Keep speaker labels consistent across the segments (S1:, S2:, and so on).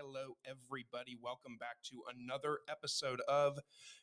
S1: Hello, everybody. Welcome back to another episode of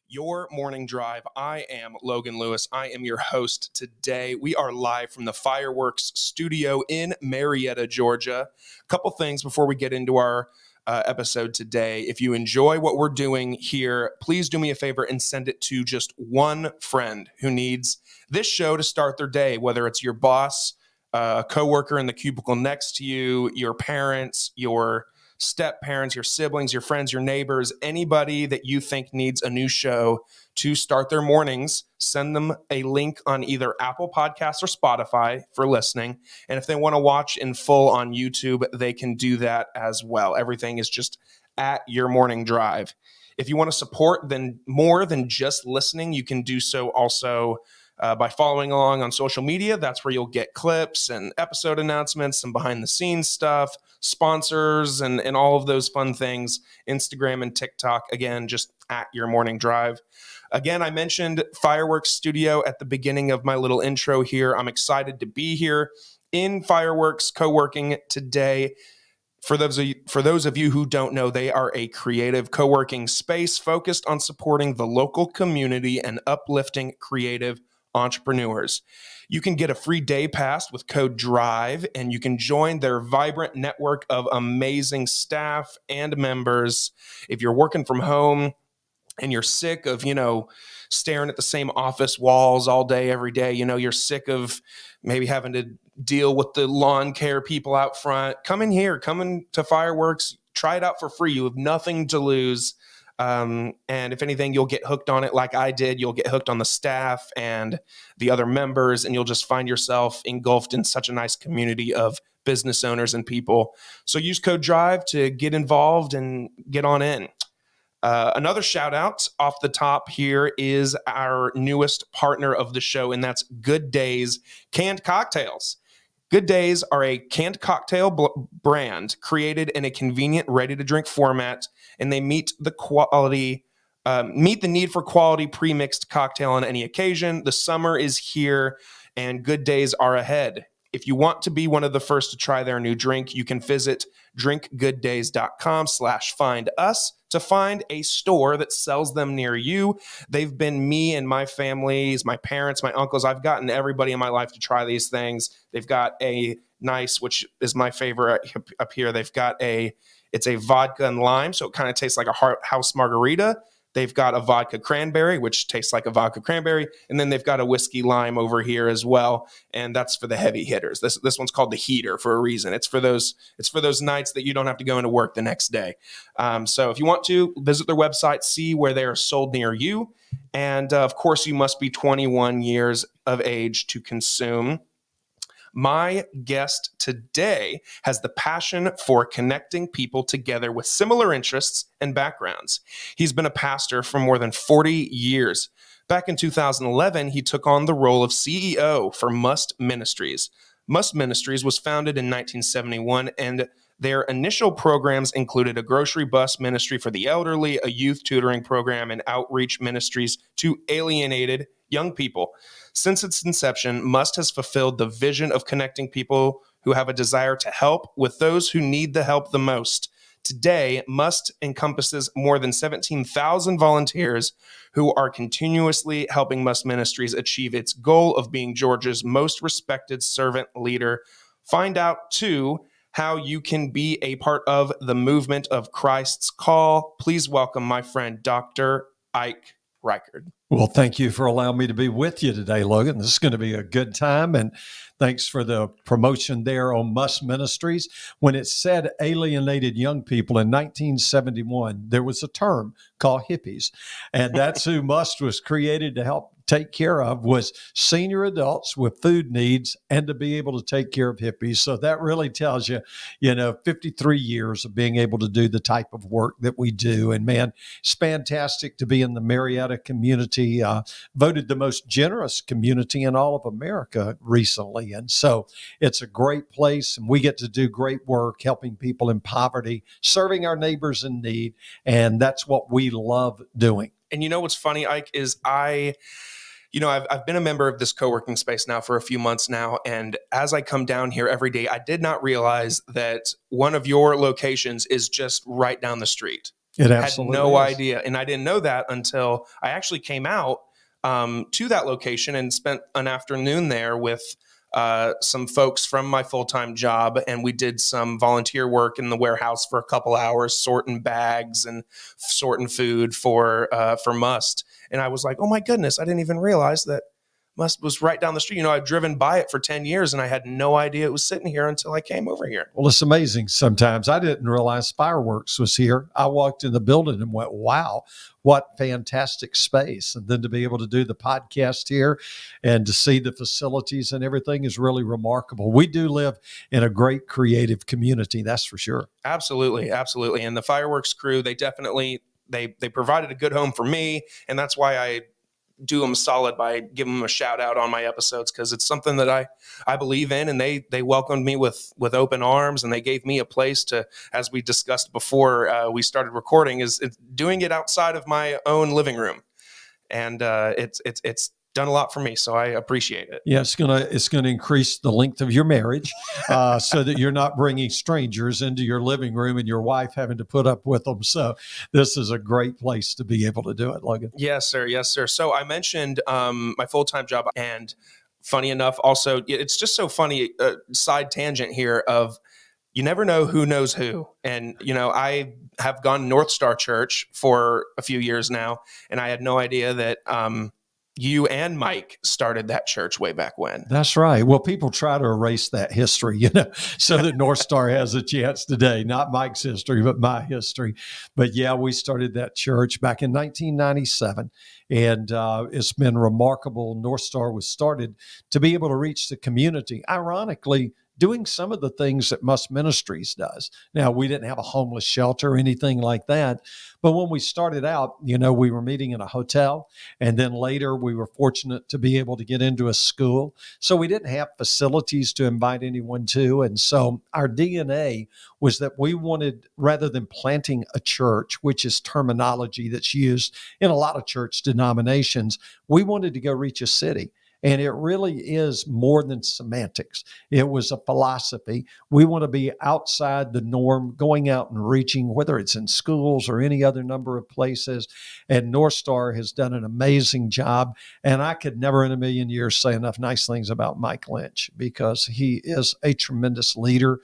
S1: Your Morning Drive. I am Logan Lewis. I am your host today. We are live from the Fireworks studio in Marietta, Georgia. A couple things before we get into our episode today. If you enjoy what we're doing here, please do me a favor and send it to just one friend who needs this show to start their day, whether it's your boss, a coworker in the cubicle next to you, your parents, your step parents, your siblings, your friends, your neighbors, anybody that you think needs a new show to start their mornings. Send them a link on either Apple Podcasts or Spotify for listening. And if they want to watch in full on YouTube, they can do that as well. Everything is just at Your Morning Drive. If you want to support then more than just listening, you can do so also by following along on social media. That's where you'll get clips and episode announcements and behind the scenes stuff, sponsors, and all of those fun things. Instagram and TikTok, again, just at Your Morning Drive. Again, I mentioned Fireworks Studio at the beginning of my little intro here. I'm excited to be here in Fireworks co-working today. For those of you who don't know, they are a creative co-working space focused on supporting the local community and uplifting creative entrepreneurs. You can get a free day pass with code DRIVE, and you can join their vibrant network of amazing staff and members. If you're working from home and you're sick of, staring at the same office walls all day, every day, you're sick of maybe having to deal with the lawn care people out front, come in here, come into Fireworks, try it out for free. You have nothing to lose. And if anything, you'll get hooked on it like I did. You'll get hooked on the staff and the other members, and you'll just find yourself engulfed in such a nice community of business owners and people. So use code DRIVE to get involved and get on in. Another shout out off the top here is our newest partner of the show, and that's Good Days Canned Cocktails. Good Days are a canned cocktail brand created in a convenient, ready-to-drink format, and they meet the need for quality pre-mixed cocktail on any occasion. The summer is here, and good days are ahead. If you want to be one of the first to try their new drink, you can visit drinkgooddays.com/findus to find a store that sells them near you. They've been me and my families, my parents, my uncles. I've gotten everybody in my life to try these things. They've got a nice, which is my favorite up here. It's a vodka and lime, so it kind of tastes like a house margarita. They've got a vodka cranberry, which tastes like a vodka cranberry. And then they've got a whiskey lime over here as well. And that's for the heavy hitters. This one's called the heater for a reason. It's for those nights that you don't have to go into work the next day. So if you want to, visit their website, see where they are sold near you. And of course, you must be 21 years of age to consume. My guest today has the passion for connecting people together with similar interests and backgrounds. He's been a pastor for more than 40 years. Back in 2011, he took on the role of CEO for MUST Ministries. MUST Ministries was founded in 1971, and their initial programs included a grocery bus ministry for the elderly, a youth tutoring program, and outreach ministries to alienated young people. Since its inception, MUST has fulfilled the vision of connecting people who have a desire to help with those who need the help the most. Today, MUST encompasses more than 17,000 volunteers who are continuously helping MUST Ministries achieve its goal of being Georgia's most respected servant leader. Find out, too, how you can be a part of the movement of Christ's call. Please welcome my friend, Dr. Ike Reighard.
S2: Well, thank you for allowing me to be with you today, Logan. This is going to be a good time, and thanks for the promotion there on MUST Ministries. When it said alienated young people in 1971, there was a term called hippies, and that's who MUST was created to help take care of, was senior adults with food needs and to be able to take care of hippies. So that really tells you, 53 years of being able to do the type of work that we do. And man, it's fantastic to be in the Marietta community, voted the most generous community in all of America recently. And so it's a great place, and we get to do great work helping people in poverty, serving our neighbors in need. And that's what we love doing.
S1: And you know what's funny, Ike, is I've been a member of this co-working space now for a few months now. And as I come down here every day, I did not realize that one of your locations is just right down the street.
S2: It
S1: Had
S2: absolutely
S1: no
S2: is.
S1: idea. And I didn't know that until I actually came out to that location and spent an afternoon there with some folks from my full-time job. And we did some volunteer work in the warehouse for a couple hours, sorting bags and sorting food for MUST. And I was like, oh my goodness, I didn't even realize that MUST was right down the street. I've driven by it for 10 years and I had no idea it was sitting here until I came over here.
S2: Well, it's amazing sometimes. I didn't realize Fireworks was here. I walked in the building and went, wow, what fantastic space. And then to be able to do the podcast here and to see the facilities and everything is really remarkable. We do live in a great creative community, that's for sure.
S1: Absolutely, absolutely. And the Fireworks crew, they definitely, they provided a good home for me. And that's why I do them solid by giving them a shout out on my episodes, because it's something that I believe in, and they welcomed me with open arms, and they gave me a place to, as we discussed before we started recording, is doing it outside of my own living room, and it's done a lot for me, so I appreciate it.
S2: Yeah, it's gonna increase the length of your marriage, so that you're not bringing strangers into your living room and your wife having to put up with them. So this is a great place to be able to do it, Logan.
S1: Yes, sir. Yes, sir. So I mentioned my full-time job, and funny enough, also, it's just so funny. Side tangent here of, you never know who knows who. And, I have gone North Star Church for a few years now, and I had no idea that you and Mike started that church way back when.
S2: That's right. Well, people try to erase that history, so that North Star has a chance today, not Mike's history, but my history. But yeah, we started that church back in 1997, and it's been remarkable. North Star was started to be able to reach the community. Ironically, doing some of the things that MUST Ministries does. Now, we didn't have a homeless shelter or anything like that, but when we started out, we were meeting in a hotel, and then later we were fortunate to be able to get into a school. So we didn't have facilities to invite anyone to, and so our DNA was that we wanted, rather than planting a church, which is terminology that's used in a lot of church denominations, we wanted to go reach a city. And it really is more than semantics. It was a philosophy. We want to be outside the norm, going out and reaching, whether it's in schools or any other number of places. And North Star has done an amazing job. And I could never in a million years say enough nice things about Mike Lynch, because he is a tremendous leader.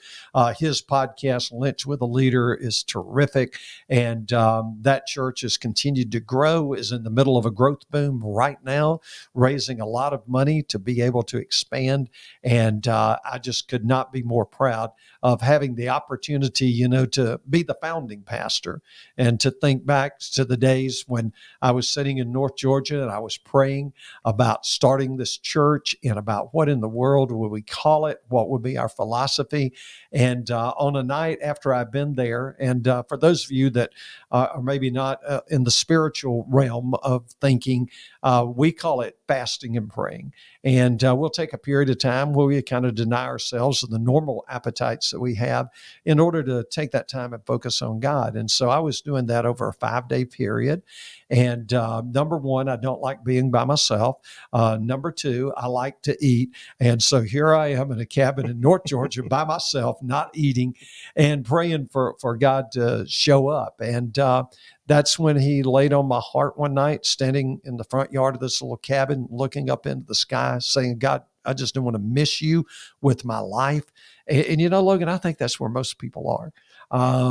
S2: His podcast, Lynch with a Leader, is terrific. And that church has continued to grow, is in the middle of a growth boom right now, raising a lot of money to be able to expand. And I just could not be more proud of having the opportunity, to be the founding pastor, and to think back to the days when I was sitting in North Georgia and I was praying about starting this church and about what in the world would we call it, what would be our philosophy. And on a night after I've been there, and for those of you that are maybe not in the spiritual realm of thinking, we call it fasting and praying. And we'll take a period of time where we kind of deny ourselves of the normal appetites that we have in order to take that time and focus on God. And so I was doing that over a 5-day period. And number one, I don't like being by myself. Number two, I like to eat. And so here I am in a cabin in North Georgia by myself, not eating, and praying for God to show up. And that's when he laid on my heart one night, standing in the front yard of this little cabin, looking up into the sky, saying, God, I just don't want to miss you with my life. And Logan, I think that's where most people are.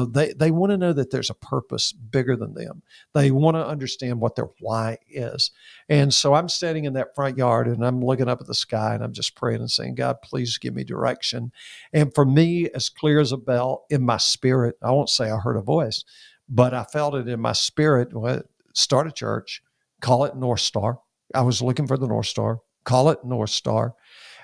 S2: They want to know that there's a purpose bigger than them. They want to understand what their why is. And so I'm standing in that front yard and I'm looking up at the sky and I'm just praying and saying, God, please give me direction. And for me, as clear as a bell in my spirit, I won't say I heard a voice, but I felt it in my spirit. Start a church, call it North Star. I was looking for the North Star, call it North Star.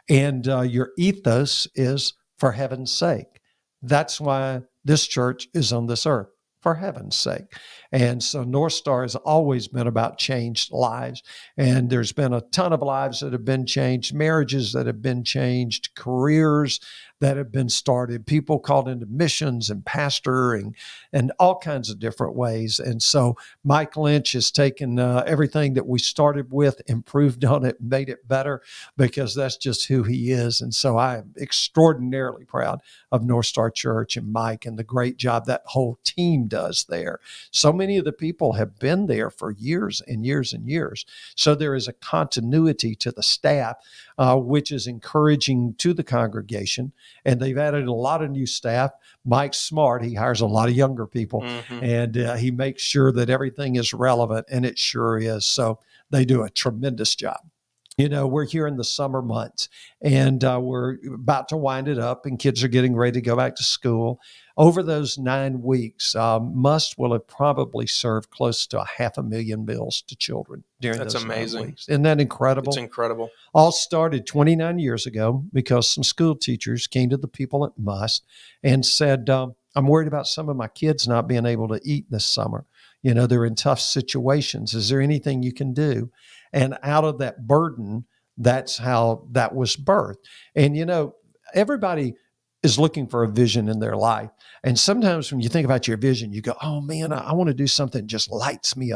S2: And your ethos is for heaven's sake. That's why this church is on this earth, for heaven's sake. And so North Star has always been about changed lives. And there's been a ton of lives that have been changed, marriages that have been changed, careers that have been started, people called into missions and pastoring and all kinds of different ways. And so Mike Lynch has taken everything that we started with, improved on it, made it better, because that's just who he is. And so I am extraordinarily proud of North Star Church and Mike and the great job that whole team does there. So many of the people have been there for years and years and years. So there is a continuity to the staff, which is encouraging to the congregation. And they've added a lot of new staff. Mike's smart. He hires a lot of younger people, and he makes sure that everything is relevant, and it sure is. So they do a tremendous job. We're here in the summer months, and we're about to wind it up, and kids are getting ready to go back to school. Over those 9 weeks, MUST will have probably served close to 500,000 meals to children during
S1: That's
S2: those
S1: amazing.
S2: 9 weeks. Isn't that incredible?
S1: It's incredible.
S2: All started 29 years ago because some school teachers came to the people at MUST and said, I'm worried about some of my kids not being able to eat this summer. They're in tough situations. Is there anything you can do? And out of that burden, that's how that was birthed. And, everybody is looking for a vision in their life. And sometimes when you think about your vision, you go, oh man, I want to do something that just lights me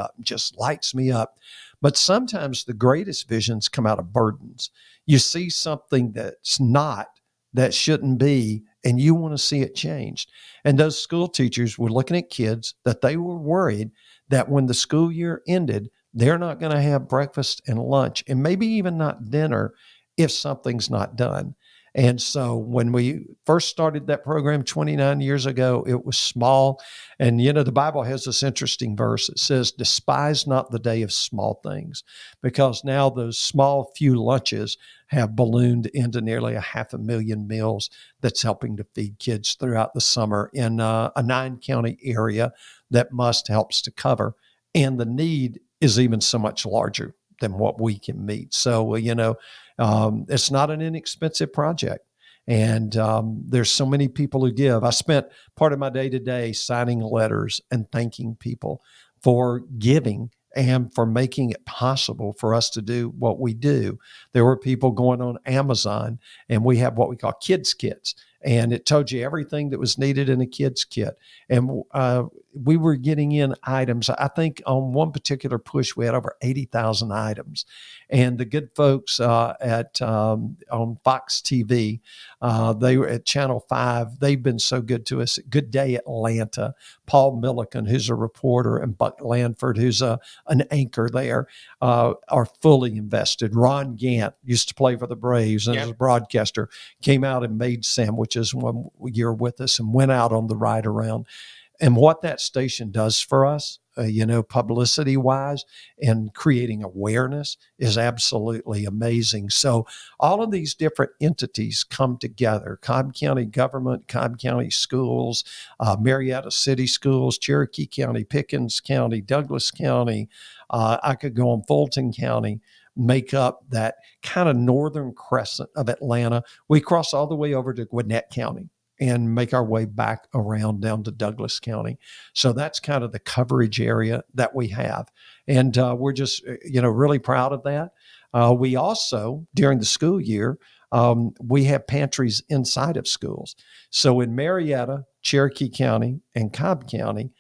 S2: up. But sometimes the greatest visions come out of burdens. You see something that shouldn't be, and you want to see it changed. And those school teachers were looking at kids that they were worried that when the school year ended, they're not going to have breakfast and lunch, and maybe even not dinner if something's not done. And so when we first started that program 29 years ago, it was small. And, the Bible has this interesting verse. It says, despise not the day of small things, because now those small few lunches have ballooned into nearly 500,000 meals that's helping to feed kids throughout the summer in a 9-county area that MUST helps to cover. And the need is even so much larger than what we can meet. So, it's not an inexpensive project. And there's so many people who give. I spent part of my day today signing letters and thanking people for giving and for making it possible for us to do what we do. There were people going on Amazon, and we have what we call kids kits. And it told you everything that was needed in a kid's kit. And we were getting in items. I think on one particular push, we had over 80,000 items. And the good folks on Fox TV, they were at Channel 5. They've been so good to us. Good Day Atlanta. Paul Milliken, who's a reporter, and Buck Lanford, who's an anchor there, are fully invested. Ron Gant used to play for the Braves and as a broadcaster, came out and made sandwiches one year with us and went out on the ride around. And what that station does for us, publicity wise and creating awareness is absolutely amazing. So all of these different entities come together: Cobb County government, Cobb County schools, Marietta City schools, Cherokee County, Pickens County, Douglas County. I could go on, Fulton County, make up that kind of northern crescent of Atlanta. We cross all the way over to Gwinnett County and make our way back around down to Douglas County. So that's kind of the coverage area that we have. And we're just, really proud of that. We also, during the school year, we have pantries inside of schools. So in Marietta, Cherokee County, and Cobb County,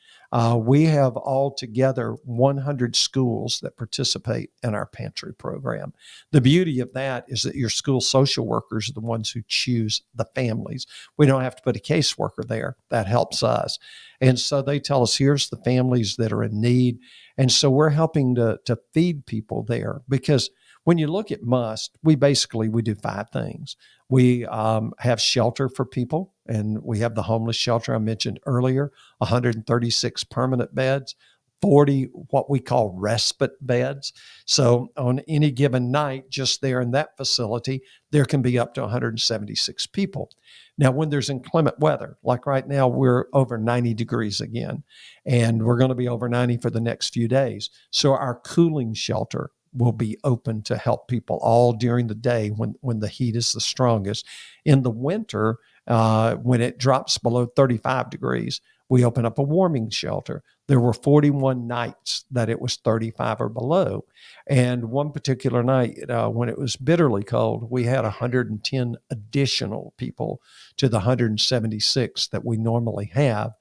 S2: we have altogether 100 schools that participate in our pantry program. The beauty of that is that your school social workers are the ones who choose the families. We don't have to put a caseworker there. That helps us. And so they tell us, here's the families that are in need. And so we're helping to feed people there, because when you look at MUST, we do 5 things. We have shelter for people, and we have the homeless shelter I mentioned earlier, 136 permanent beds, 40 what we call respite beds. So on any given night, just there in that facility, there can be up to 176 people. Now, when there's inclement weather, like right now, we're over 90 degrees again, and we're going to be over 90 for the next few days. So our cooling shelter will be open to help people all during the day when the heat is the strongest. In the winter, When it drops below 35 degrees, we open up a warming shelter. There were 41 nights that it was 35 or below. And one particular night, when it was bitterly cold, we had 110 additional people to the 176 that we normally have.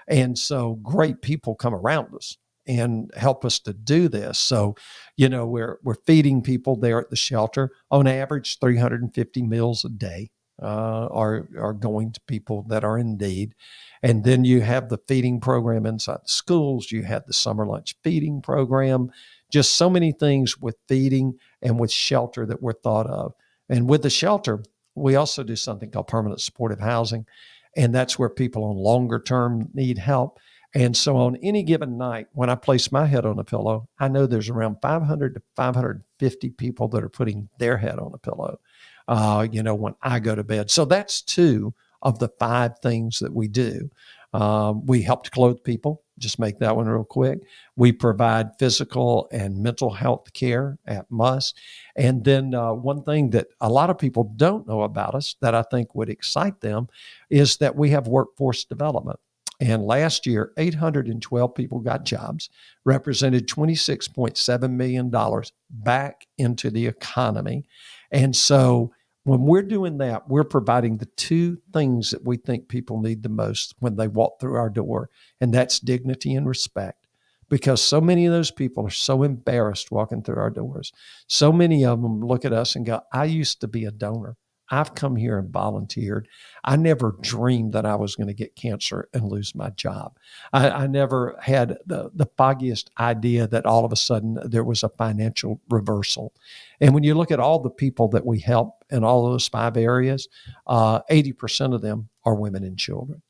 S2: And so great people come around us and help us to do this. So, we're feeding people there at the shelter. On average, 350 meals a day are going to people that are in need. And then you have the feeding program inside the schools. You had the summer lunch feeding program. Just so many things with feeding and with shelter that were thought of. And with the shelter, we also do something called permanent supportive housing. And that's where people on longer term need help. And so on any given night, when I place my head on a pillow, I know there's around 500 to 550 people that are putting their head on a pillow, when I go to bed. So that's 2 of the 5 things that we do. We help to clothe people. Just make that one real quick. We provide physical and mental health care at MUST. And then one thing that a lot of people don't know about us that I think would excite them is that we have workforce development. And last year, 812 people got jobs, represented $26.7 million back into the economy. And so when we're doing that, we're providing the 2 things that we think people need the most when they walk through our door, and that's dignity and respect. Because so many of those people are so embarrassed walking through our doors. So many of them look at us and go, I used to be a donor. I've come here and volunteered. I never dreamed that I was going to get cancer and lose my job. I never had the foggiest idea that all of a sudden there was a financial reversal. And when you look at all the people that we help in all those 5 areas, 80% of them are women and children.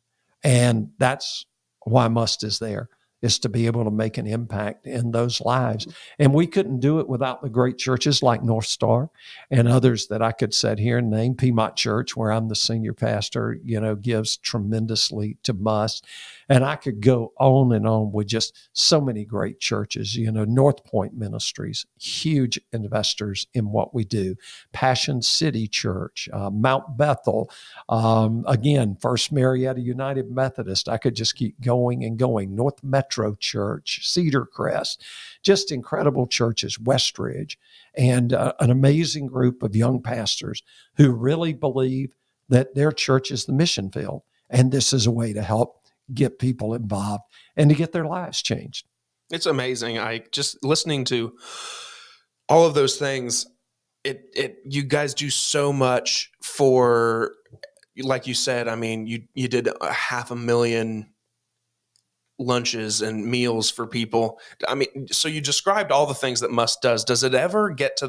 S2: And that's why MUST is there, is to be able to make an impact in those lives. And we couldn't do it without the great churches like North Star and others that I could sit here and name. Piedmont Church, where I'm the senior pastor, gives tremendously to MUST. And I could go on and on with just so many great churches. North Point Ministries, huge investors in what we do. Passion City Church, Mount Bethel, again, First Marietta United Methodist. I could just keep going and going. North Metro Church, Cedar Crest, just incredible churches, Westridge, and an amazing group of young pastors who really believe that their church is the mission field. And this is a way to help get people involved and to get their lives changed.
S1: It's amazing. I just listening to all of those things, you guys do so much for, like you said, I mean, you did 500,000 lunches and meals for people. I mean, so you described all the things that MUST does. Does it ever get,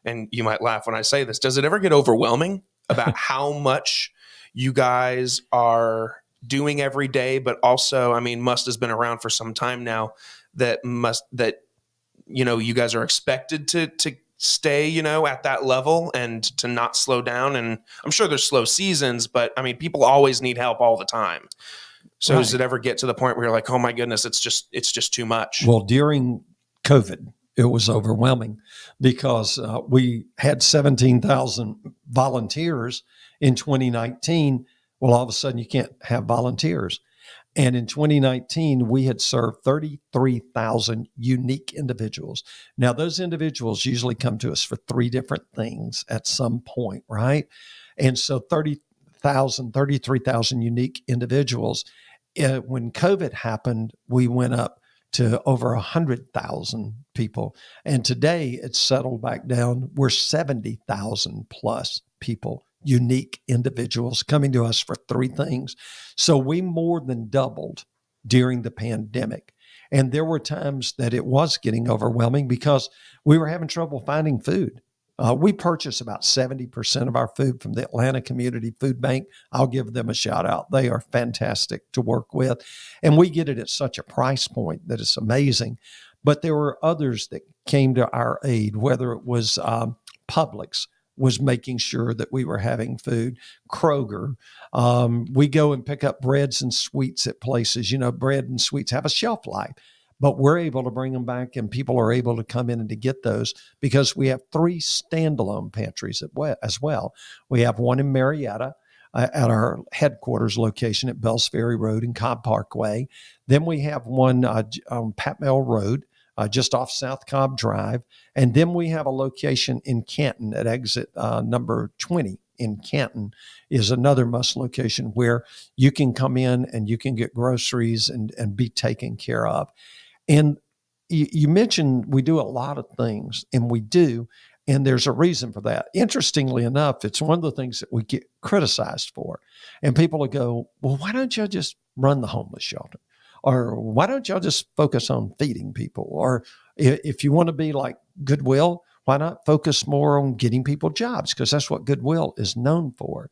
S1: and you might laugh when I say this, does it ever get overwhelming about how much you guys are doing every day? But also, I mean, MUST has been around for some time now, you guys are expected to stay, at that level and to not slow down. And I'm sure there's slow seasons, but I mean, people always need help all the time. So Does it ever get to the point where you're like, oh my goodness, it's just too much?
S2: Well, during COVID, it was overwhelming because we had 17,000 volunteers in 2019. Well, all of a sudden you can't have volunteers. And in 2019, we had served 33,000 unique individuals. Now, those individuals usually come to us for 3 different things at some point, right? And so 33,000 unique individuals. When COVID happened, we went up to over 100,000 people. And today it's settled back down. We're 70,000 plus people, unique individuals coming to us for 3 things. So we more than doubled during the pandemic. And there were times that it was getting overwhelming because we were having trouble finding food. We purchase about 70% of our food from the Atlanta Community Food Bank. I'll give them a shout out. They are fantastic to work with. And we get it at such a price point that it's amazing. But there were others that came to our aid, whether it was Publix was making sure that we were having food. Kroger, we go and pick up breads and sweets at places. Bread and sweets have a shelf life, but we're able to bring them back and people are able to come in and to get those because we have 3 standalone pantries as well. We have one in Marietta at our headquarters location at Bells Ferry Road and Cobb Parkway. Then we have one on Pat Mill Road, just off South Cobb Drive. And then we have a location in Canton at exit number 20 in Canton is another MUST location where you can come in and you can get groceries and be taken care of. And you mentioned we do a lot of things, and we do, and there's a reason for that. Interestingly enough, it's one of the things that we get criticized for. And people will go, well, why don't you just run the homeless shelter? Or why don't y'all just focus on feeding people? Or if you want to be like Goodwill, why not focus more on getting people jobs? Because that's what Goodwill is known for.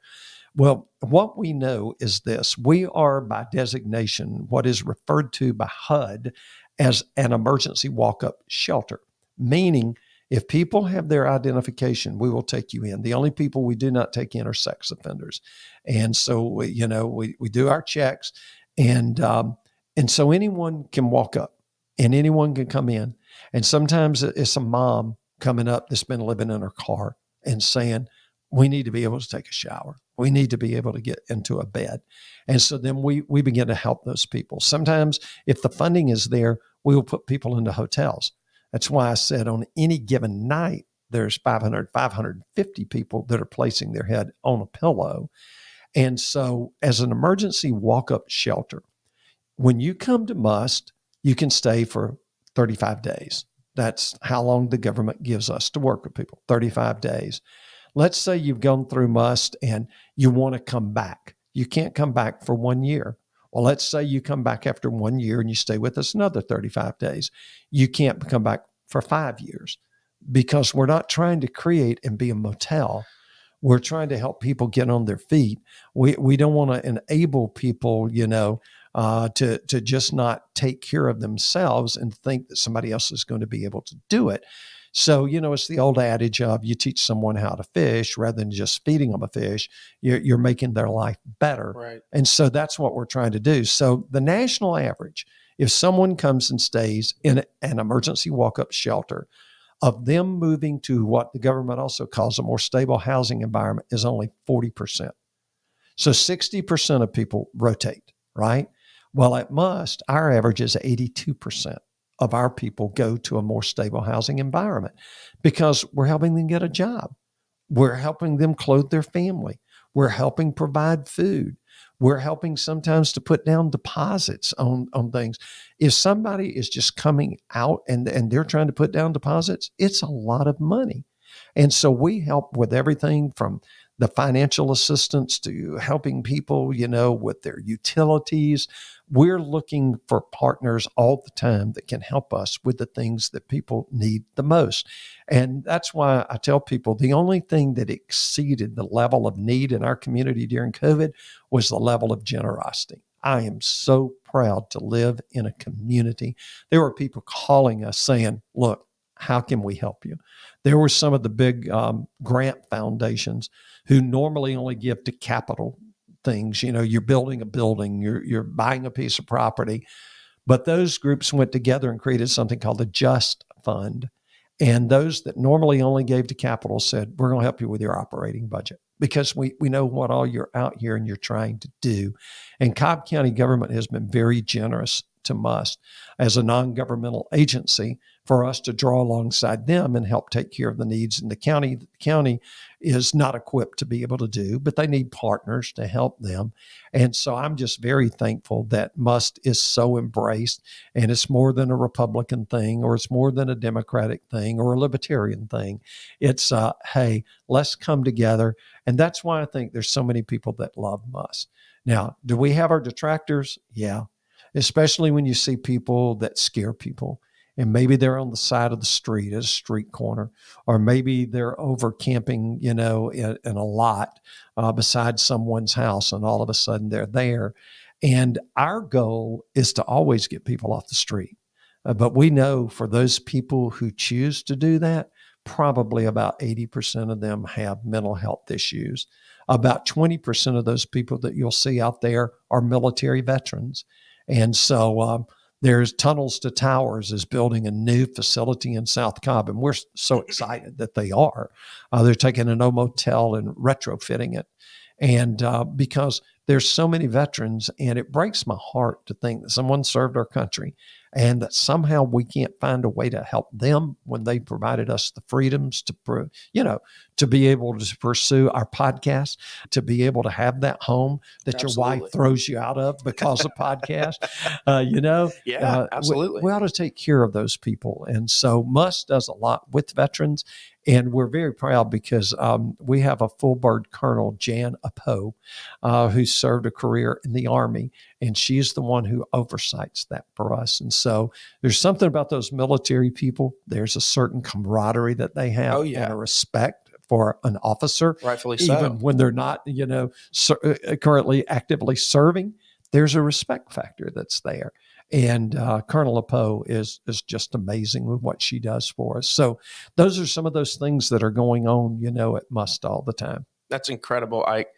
S2: Well, what we know is this. We are by designation what is referred to by HUD as an emergency walk-up shelter, meaning if people have their identification, we will take you in. The only people we do not take in are sex offenders. And so, we do our checks, and so anyone can walk up and anyone can come in. And sometimes it's a mom coming up that's been living in her car and saying, we need to be able to take a shower. We need to be able to get into a bed. And so then we begin to help those people. Sometimes if the funding is there, we will put people into hotels. That's why I said on any given night, there's 500, 550 people that are placing their head on a pillow. And so as an emergency walk-up shelter, when you come to MUST, you can stay for 35 days. That's how long the government gives us to work with people, 35 days. Let's say you've gone through MUST and you want to come back. You can't come back for 1 year. Well, let's say you come back after 1 year and you stay with us another 35 days. You can't come back for 5 years because we're not trying to create and be a motel. We're trying to help people get on their feet. We don't want to enable people, to just not take care of themselves and think that somebody else is going to be able to do it. So, it's the old adage of you teach someone how to fish rather than just feeding them a fish, you're making their life better.
S1: Right.
S2: And so that's what we're trying to do. So the national average, if someone comes and stays in an emergency walk-up shelter, of them moving to what the government also calls a more stable housing environment is only 40%. So 60% of people rotate, right? Well, at MUST, our average is 82% of our people go to a more stable housing environment because we're helping them get a job. We're helping them clothe their family. We're helping provide food. We're helping sometimes to put down deposits on things. If somebody is just coming out and they're trying to put down deposits, it's a lot of money. And so we help with everything from the financial assistance to helping people, with their utilities. We're looking for partners all the time that can help us with the things that people need the most. And that's why I tell people the only thing that exceeded the level of need in our community during COVID was the level of generosity. I am so proud to live in a community. There were people calling us saying, look, how can we help you? There were some of the big grant foundations who normally only give to capital things. You're building a building, you're buying a piece of property. But those groups went together and created something called the Just Fund. And those that normally only gave to capital said, we're going to help you with your operating budget because we know what all you're out here and you're trying to do. And Cobb County government has been very generous to MUST as a non-governmental agency for us to draw alongside them and help take care of the needs in the county. The county is not equipped to be able to do, but they need partners to help them. And so I'm just very thankful that MUST is so embraced, and it's more than a Republican thing, or it's more than a Democratic thing or a Libertarian thing. It's, hey, let's come together. And that's why I think there's so many people that love MUST. Now, do we have our detractors? Yeah. Especially when you see people that scare people. And maybe they're on the side of the street at a street corner, or maybe they're over camping, in a lot beside someone's house, and all of a sudden they're there. And our goal is to always get people off the street. But we know for those people who choose to do that, probably about 80% of them have mental health issues. About 20% of those people that you'll see out there are military veterans. And so there's Tunnels to Towers is building a new facility in South Cobb, and we're so excited that they are. They're taking an old motel and retrofitting it. And because there's so many veterans, and it breaks my heart to think that someone served our country and that somehow we can't find a way to help them when they provided us the freedoms to be able to pursue our podcast, to be able to have that home that
S1: Absolutely.
S2: your wife throws you out of because of podcast.
S1: Yeah, absolutely.
S2: We ought to take care of those people. And so MUST does a lot with veterans. And we're very proud because we have a full bird colonel, Jan Apo, who served a career in the Army, and she's the one who oversights that for us. And so there's something about those military people. There's a certain camaraderie that they have and a respect for an officer,
S1: rightfully so.
S2: Even when they're not, currently actively serving, there's a respect factor that's there. And Colonel Apo is just amazing with what she does for us. So those are some of those things that are going on, at MUST all the time.
S1: That's incredible, Ike.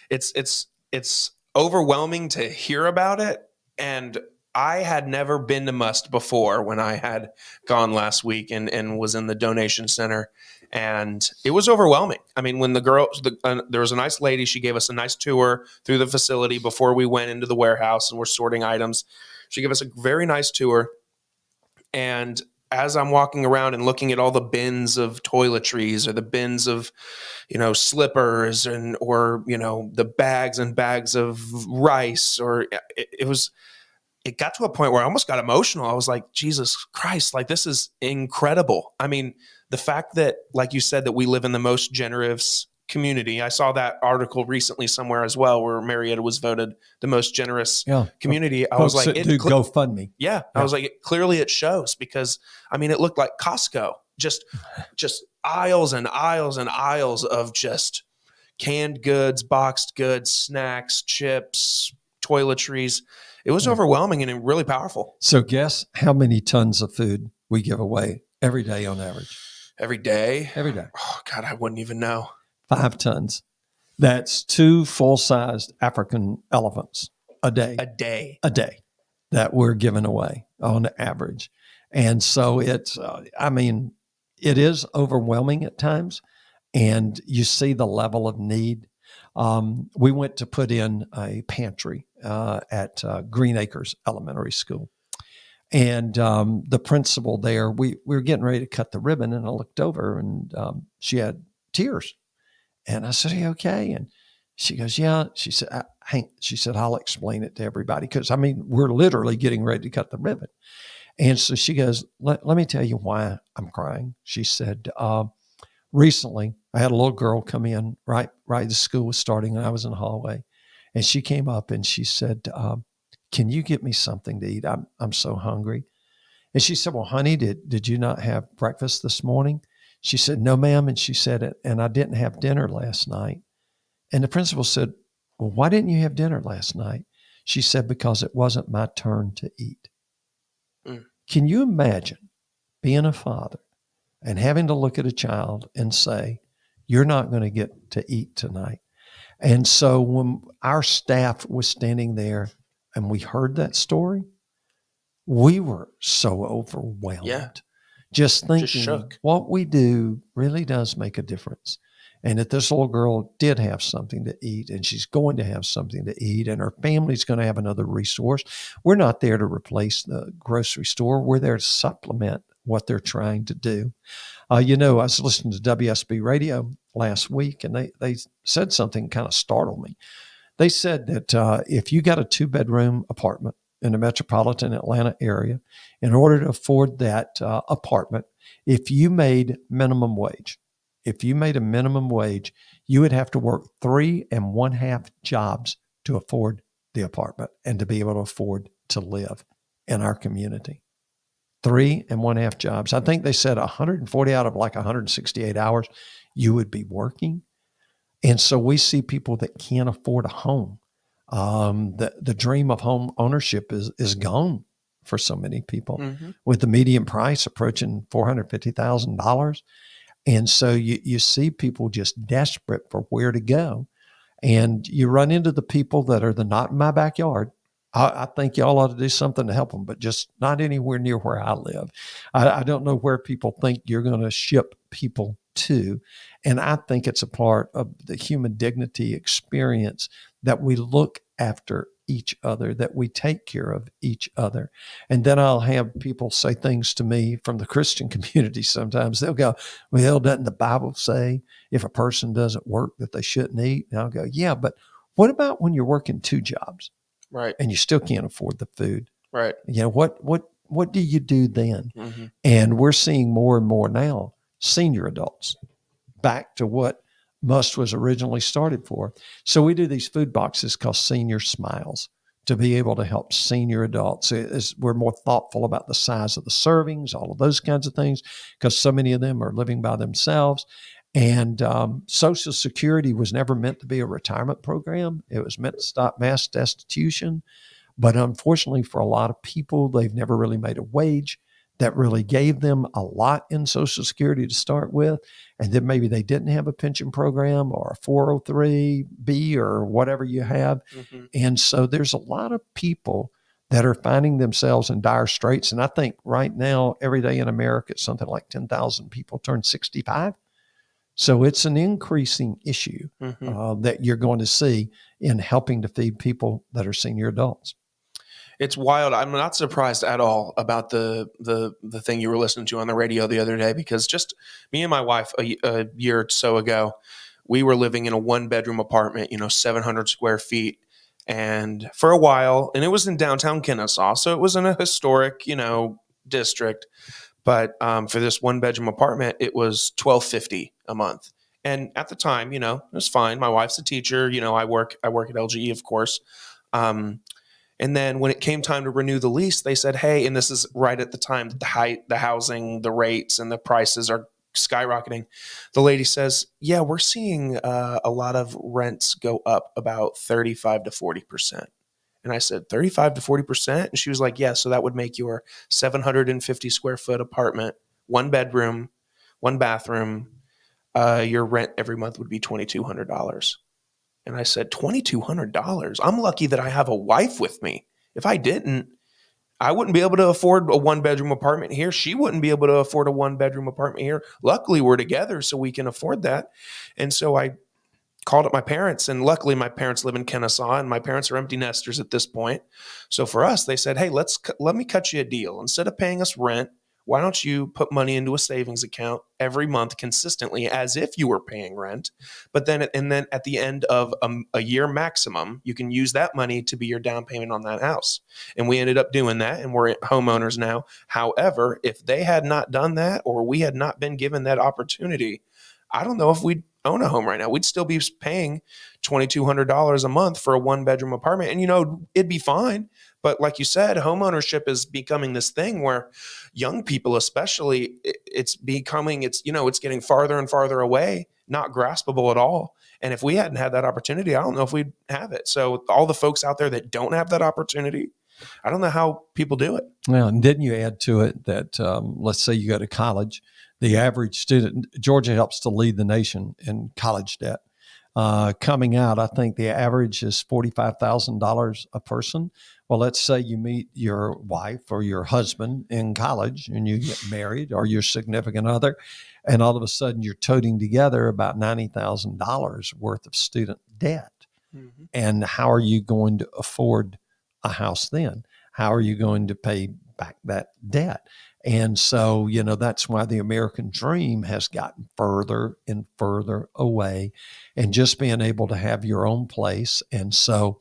S1: It's overwhelming to hear about it. And I had never been to MUST before when I had gone last week and was in the donation center. And it was overwhelming. I mean, when there was a nice lady, she gave us a nice tour through the facility before we went into the warehouse and we're sorting items. She gave us a very nice tour. And as I'm walking around and looking at all the bins of toiletries or the bins of, slippers or the bags and bags of rice, or it got to a point where I almost got emotional. I was like, Jesus Christ, like this is incredible. I mean, the fact that, like you said, that we live in the most generous community. I saw that article recently somewhere as well, where Marietta was voted the most generous community. I was like,
S2: GoFundMe.
S1: Yeah. I was like, clearly it shows, because I mean, it looked like Costco, just aisles and aisles and aisles of just canned goods, boxed goods, snacks, chips, toiletries. It was overwhelming and really powerful.
S2: So guess how many tons of food we give away every day on average?
S1: Every day?
S2: Every day.
S1: Oh God, I wouldn't even know.
S2: 5 tons. That's 2 full-sized African elephants a day.
S1: A day
S2: that we're giving away on average. And so it is overwhelming at times, and you see the level of need. We went to put in a pantry at Green Acres Elementary School. And the principal there, we were getting ready to cut the ribbon, and I looked over, and she had tears. And I said, "Are you okay?" And she goes, "Yeah." She said, "I'll explain it to everybody." Because, we're literally getting ready to cut the ribbon. And so she goes, let me tell you why I'm crying. She said, recently, I had a little girl come in right as school was starting, and I was in the hallway. And she came up and she said, "Can you get me something to eat? I'm so hungry." And she said, "Well, honey, did you not have breakfast this morning?" She said, "No, ma'am." And she said, "And I didn't have dinner last night." And the principal said, "Well, why didn't you have dinner last night?" She said, "Because it wasn't my turn to eat." Can you imagine being a father and having to look at a child and say, "You're not going to get to eat tonight"? And so when our staff was standing there and we heard that story, we were so overwhelmed.
S1: Yeah.
S2: Just thinking,
S1: shook.
S2: What we do really does make a difference. And that this little girl did have something to eat, and she's going to have something to eat, and her family's going to have another resource. We're not there to replace the grocery store. We're there to supplement what they're trying to do. I was listening to WSB radio last week, and they said something kind of startled me. They said that if you got a 2-bedroom apartment in the metropolitan Atlanta area, in order to afford that apartment, if you made a minimum wage, you would have to work 3.5 jobs to afford the apartment and to be able to afford to live in our community. 3.5 jobs. I think they said 140 out of 168 hours you would be working. And so we see people that can't afford a home. The dream of home ownership is gone for so many people, with the median price approaching $450,000. And so you see people just desperate for where to go. And you run into the people that are not in my backyard. I think y'all ought to do something to help them, but just not anywhere near where I live. I don't know where people think you're going to ship people too. And I think it's a part of the human dignity experience that we look after each other, that we take care of each other. And then I'll have people say things to me from the Christian community sometimes. They'll go, well, doesn't the Bible say if a person doesn't work that they shouldn't eat? And I'll go, yeah, but what about when you're working 2 jobs?
S1: Right.
S2: And you still can't afford the food?
S1: Right.
S2: You know, what do you do then?
S1: Mm-hmm.
S2: And we're seeing more and more now, senior adults, back to what MUST was originally started for. So we do these food boxes called Senior Smiles to be able to help senior adults. We're more thoughtful about the size of the servings, all of those kinds of things, because so many of them are living by themselves. And Social Security was never meant to be a retirement program. It was meant to stop mass destitution. But unfortunately, for a lot of people, they've never really made a wage that really gave them a lot in Social Security to start with. And then maybe they didn't have a pension program or a 403B or whatever you have.
S1: Mm-hmm.
S2: And so there's a lot of people that are finding themselves in dire straits. And I think right now, every day in America, it's something like 10,000 people turn 65. So it's an increasing issue that you're going to see in helping to feed people that are senior adults.
S1: It's wild. I'm not surprised at all about the thing you were listening to on the radio the other day, because just me and my wife a year or so ago, we were living in a 1-bedroom apartment, 700 square feet. And for a while, and it was in downtown Kennesaw, so it was in a historic, district. But for this 1-bedroom apartment, it was $1,250 a month. And at the time, it was fine. My wife's a teacher. I work at LGE, of course. And then when it came time to renew the lease, they said, hey, and this is right at the time that the housing, the rates and the prices are skyrocketing. The lady says, yeah, we're seeing a lot of rents go up about 35 to 40%. And I said, 35 to 40%? And she was like, yeah, so that would make your 750 square foot apartment, 1 bedroom, 1 bathroom, your rent every month would be $2,200. And I said, $2,200? I'm lucky that I have a wife with me. If I didn't, I wouldn't be able to afford a 1-bedroom apartment here. She wouldn't be able to afford a 1-bedroom apartment here. Luckily, we're together, so we can afford that. And so I called up my parents, and luckily my parents live in Kennesaw, and my parents are empty nesters at this point. So for us, they said, hey, let me cut you a deal. Instead of paying us rent, why don't you put money into a savings account every month consistently as if you were paying rent? But then at the end of a year maximum, you can use that money to be your down payment on that house. And we ended up doing that, and we're homeowners now. However, if they had not done that, or we had not been given that opportunity, I don't know if we'd own a home right now. We'd still be paying $2,200 a month for a 1-bedroom apartment. And, it'd be fine. But like you said, homeownership is becoming this thing where young people, especially, it's getting farther and farther away, not graspable at all. And if we hadn't had that opportunity, I don't know if we'd have it. So all the folks out there that don't have that opportunity, I don't know how people do it.
S2: Well, and didn't you add to it that, let's say you go to college, the average student, Georgia helps to lead the nation in college debt. Coming out, I think the average is $45,000 a person. Well, let's say you meet your wife or your husband in college and you get married, or your significant other, and all of a sudden you're toting together about $90,000 worth of student debt. Mm-hmm. And how are you going to afford a house then? How are you going to pay back that debt? And so, that's why the American dream has gotten further and further away, and just being able to have your own place. And so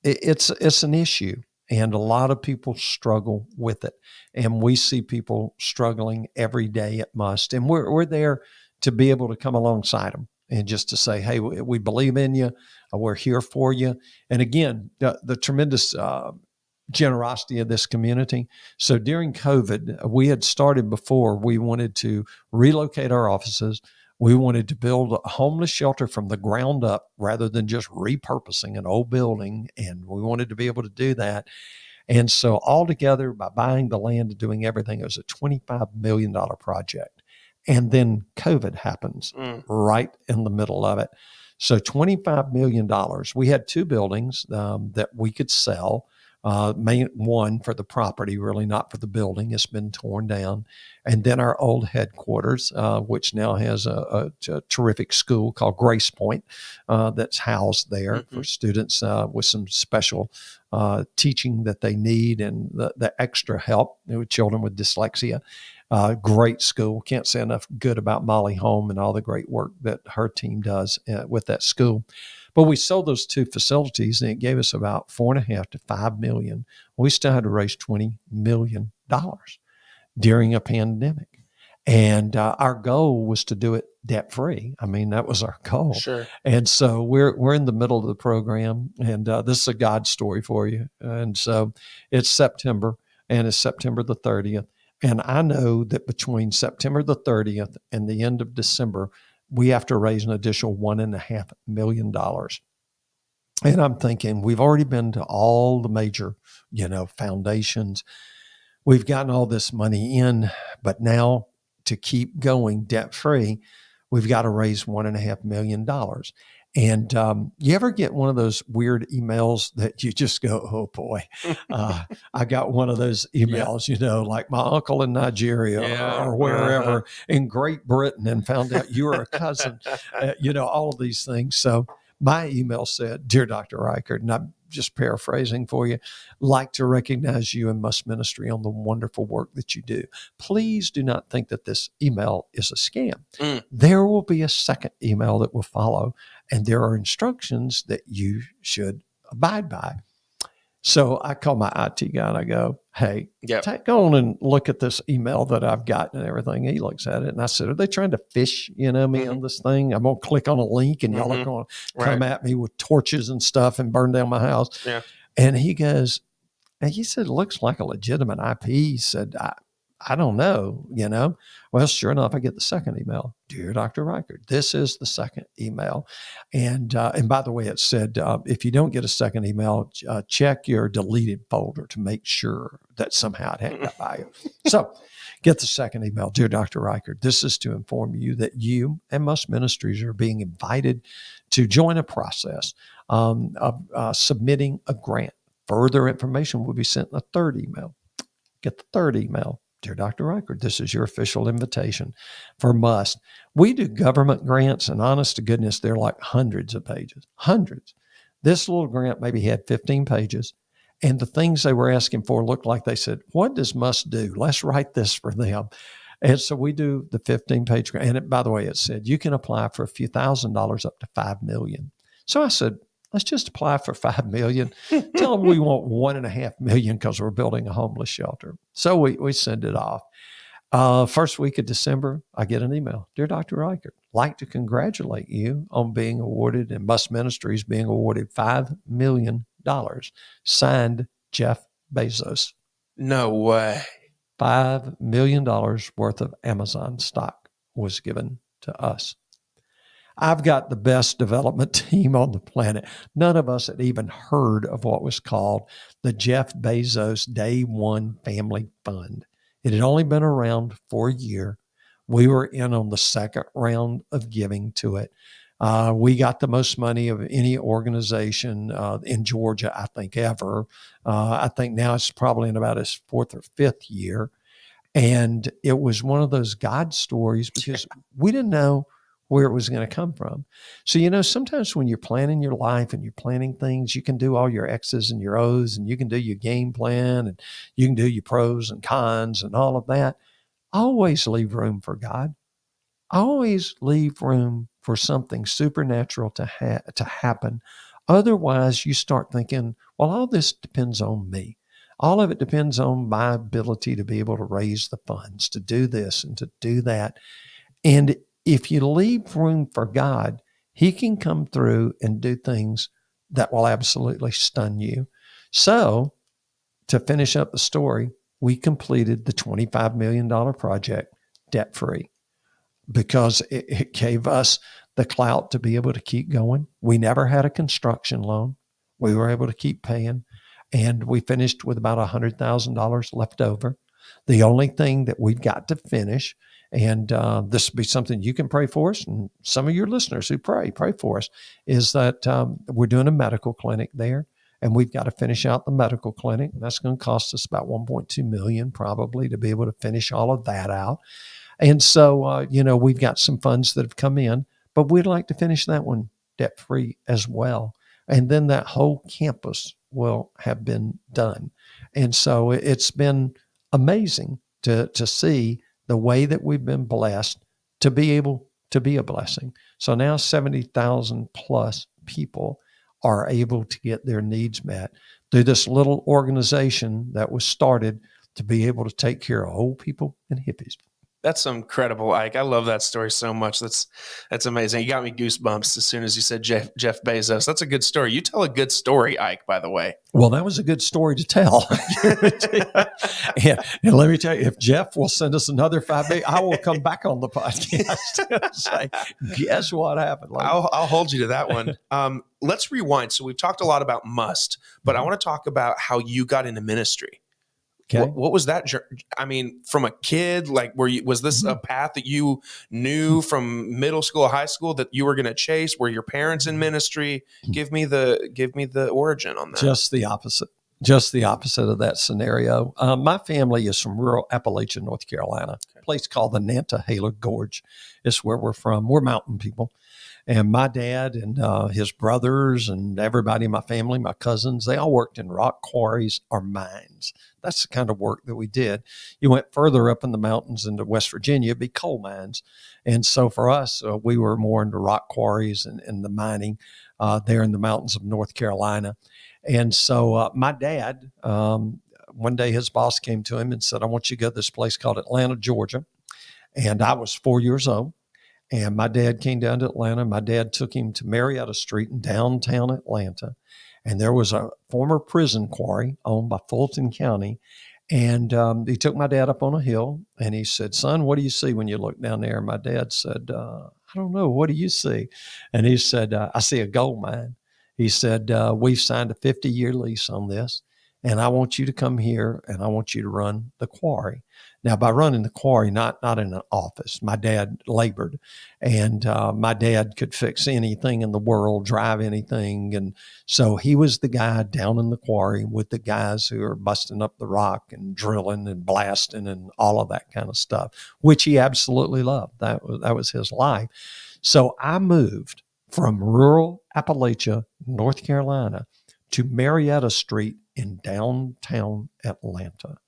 S2: it's an issue, and a lot of people struggle with it. And we see people struggling every day at MUST, and we're there to be able to come alongside them and just to say, hey, we believe in you. We're here for you. And again, the tremendous generosity of this community. So during COVID, we had started before. We wanted to relocate our offices. We wanted to build a homeless shelter from the ground up rather than just repurposing an old building. And we wanted to be able to do that. And so altogether, by buying the land and doing everything, it was a $25 million project. And then COVID happens right in the middle of it. So $25 million. We had 2 buildings that we could sell Main one for the property, really not for the building. It's been torn down. And then our old headquarters, which now has a terrific school called Grace Point that's housed there for students with some special teaching that they need and the extra help with children with dyslexia. Great school. Can't say enough good about Molly Holm and all the great work that her team does with that school. But we sold those two facilities and it gave us about $4.5 to $5 million. We still had to raise $20 million during a pandemic. And our goal was to do it debt free. I mean, that was our goal.
S1: Sure.
S2: And so we're in the middle of the program, and this is a God story for you. And so it's September, and it's September the 30th. And I know that between September the 30th and the end of December, we have to raise an additional $1.5 million. And I'm thinking, we've already been to all the major, foundations. We've gotten all this money in, but now to keep going debt free, we've got to raise $1.5 million. And you ever get one of those weird emails that you just go, oh boy, I got one of those emails, like my uncle in Nigeria or wherever in Great Britain and found out you were a cousin, all of these things. So my email said, Dear Dr. Reighard, and I'm just paraphrasing for you, like to recognize you and MUST Ministry on the wonderful work that you do. Please do not think that this email is a scam. There will be a second email that will follow, and there are instructions that you should abide by. So I call my IT guy and I go, hey, go on and look at this email that I've got and everything. He looks at it and I said, are they trying to fish, me on this thing? I'm going to click on a link and y'all are going to come at me with torches and stuff and burn down my house. Yeah. And he goes, and he said, it looks like a legitimate IP. He said, I don't know, Well, sure enough, I get the second email. Dear Dr. Reighard, this is the second email. And by the way, it said, if you don't get a second email, check your deleted folder to make sure that somehow it hadn't got by you. So get the second email. Dear Dr. Reighard, this is to inform you that you and MUST Ministries are being invited to join a process of submitting a grant. Further information will be sent in the third email. Get the third email. Dear Dr. Reighard, this is your official invitation for MUST. We do government grants, and honest to goodness, they're like hundreds of pages, hundreds. This little grant maybe had 15 pages, and the things they were asking for looked like they said, what does MUST do? Let's write this for them. And so we do the 15-page grant. And by the way, it said you can apply for a few $1,000s up to $5 million. So I said, let's just apply for $5 million. Tell them we want $1.5 million because we're building a homeless shelter. So we send it off. First week of December, I get an email. Dear Dr. Reighard, like to congratulate you on being awarded and MUST Ministries being awarded $5 million. Signed, Jeff Bezos.
S1: No way.
S2: $5 million worth of Amazon stock was given to us. I've got the best development team on the planet. None of us had even heard of what was called the Jeff Bezos Day One Family Fund. It had only been around for a year. We were in on the second round of giving to it. We got the most money of any organization in Georgia, I think, ever. I think now it's probably in about its fourth or fifth year. And it was one of those God stories because we didn't know where it was going to come from. So, sometimes when you're planning your life and you're planning things, you can do all your X's and your O's and you can do your game plan and you can do your pros and cons and all of that. Always leave room for God. Always leave room for something supernatural to happen. Otherwise, you start thinking, well, all this depends on me. All of it depends on my ability to be able to raise the funds, to do this and to do that. And if you leave room for God, he can come through and do things that will absolutely stun you. So to finish up the story, we completed the $25 million project debt-free because it gave us the clout to be able to keep going. We never had a construction loan. We were able to keep paying, and we finished with about $100,000 left over. The only thing that we've got to finish, and this will be something you can pray for us, and some of your listeners who pray for us, is that we're doing a medical clinic there. and we've got to finish out the medical clinic. That's going to cost us about $1.2 million probably to be able to finish all of that out. And so, we've got some funds that have come in, but we'd like to finish that one debt-free as well. And then that whole campus will have been done. And so it's been amazing to see the way that we've been blessed to be able to be a blessing. So now 70,000 plus people are able to get their needs met through this little organization that was started to be able to take care of old people and hippies.
S1: That's incredible, Ike. I love that story so much. That's amazing. You got me goosebumps as soon as you said Jeff Bezos. That's a good story. You tell a good story, Ike, by the way.
S2: Well, that was a good story to tell. and let me tell you, if Jeff will send us another $5 million, I will come back on the podcast and say, guess what happened?
S1: I'll hold you to that one. Let's rewind. So we've talked a lot about MUST, but I want to talk about how you got into ministry.
S2: Okay.
S1: What was that? I mean, from a kid, like, was this a path that you knew from middle school, high school that you were going to chase? Were your parents in ministry? Give me the origin on that.
S2: Just the opposite of that scenario. My family is from rural Appalachia, North Carolina, a place called the Nantahala Gorge. It's where we're from. We're mountain people. And my dad and his brothers and everybody in my family, my cousins, they all worked in rock quarries or mines. That's the kind of work that we did. You went further up in the mountains into West Virginia, it'd be coal mines. And so for us, we were more into rock quarries and the mining there in the mountains of North Carolina. And so my dad, one day his boss came to him and said, I want you to go to this place called Atlanta, Georgia. And I was 4 years old. And my dad came down to Atlanta. My dad took him to Marietta Street in downtown Atlanta. And there was a former prison quarry owned by Fulton County. And he took my dad up on a hill and he said, son, what do you see when you look down there? And my dad said, I don't know. What do you see? And he said, I see a gold mine. He said, we've signed a 50-year lease on this. And I want you to come here and I want you to run the quarry. Now, by running the quarry, not in an office, my dad labored, and my dad could fix anything in the world, drive anything. And so he was the guy down in the quarry with the guys who are busting up the rock and drilling and blasting and all of that kind of stuff, which he absolutely loved. That was his life. So I moved from rural Appalachia, North Carolina, to Marietta Street in downtown Atlanta.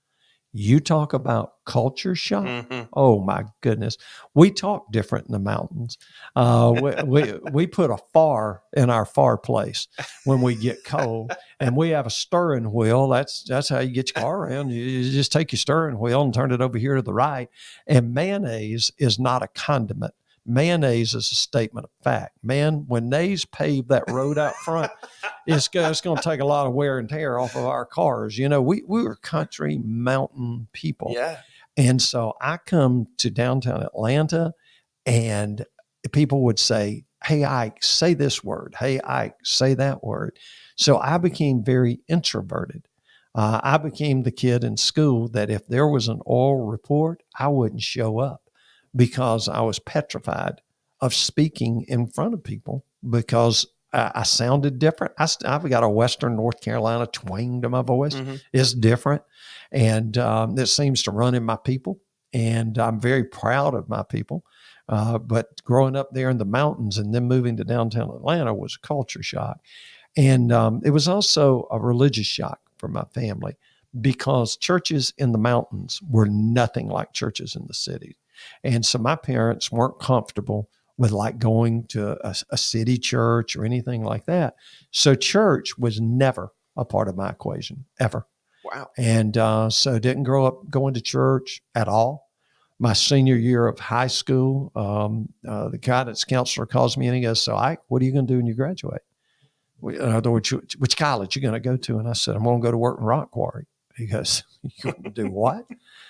S2: You talk about culture shock. Mm-hmm. Oh my goodness. We talk different in the mountains. We put a far in our fireplace when we get cold, and we have a steering wheel. That's how you get your car around. You just take your steering wheel and turn it over here to the right. And mayonnaise is not a condiment. Mayonnaise is a statement of fact. Man, when Nays paved that road out front, it's going to take a lot of wear and tear off of our cars. You know, we were country mountain people.
S1: Yeah.
S2: And so I come to downtown Atlanta and people would say, hey, Ike, say this word. Hey, Ike, say that word. So I became very introverted. I became the kid in school that if there was an oral report, I wouldn't show up, because I was petrified of speaking in front of people because I sounded different. I've got a Western North Carolina twang to my voice. Mm-hmm. It's different. And it seems to run in my people. And I'm very proud of my people. But growing up there in the mountains and then moving to downtown Atlanta was a culture shock. And it was also a religious shock for my family, because churches in the mountains were nothing like churches in the city. And so my parents weren't comfortable with like going to a city church or anything like that. So church was never a part of my equation, ever.
S1: Wow.
S2: And so didn't grow up going to church at all. My senior year of high school, the guidance counselor calls me and he goes, so Ike, what are you going to do when you graduate? In other words, which college are you going to go to? And I said, I'm going to go to work in rock quarry. He goes, you're going to do what?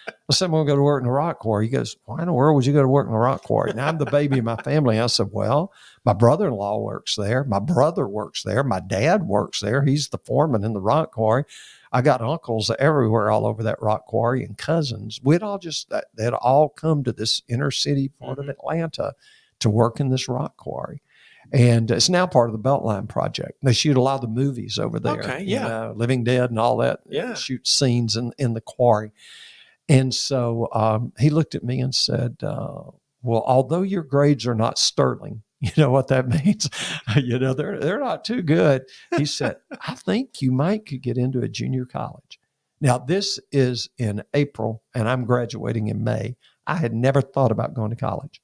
S2: I said, I'm going to go to work in a rock quarry. He goes, why in the world would you go to work in a rock quarry? Now I'm the baby of my family. I said, well, my brother-in-law works there. My brother works there. My dad works there. He's the foreman in the rock quarry. I got uncles everywhere all over that rock quarry and cousins. They'd all come to this inner city part of Atlanta to work in this rock quarry. And it's now part of the Beltline Project. They shoot a lot of the movies over there.
S1: Okay, yeah.
S2: Living Dead and all that.
S1: Yeah.
S2: Shoot scenes in the quarry. And so he looked at me and said, well, although your grades are not sterling, you know what that means? They're not too good. He said, I think you could get into a junior college. Now, this is in April, and I'm graduating in May. I had never thought about going to college.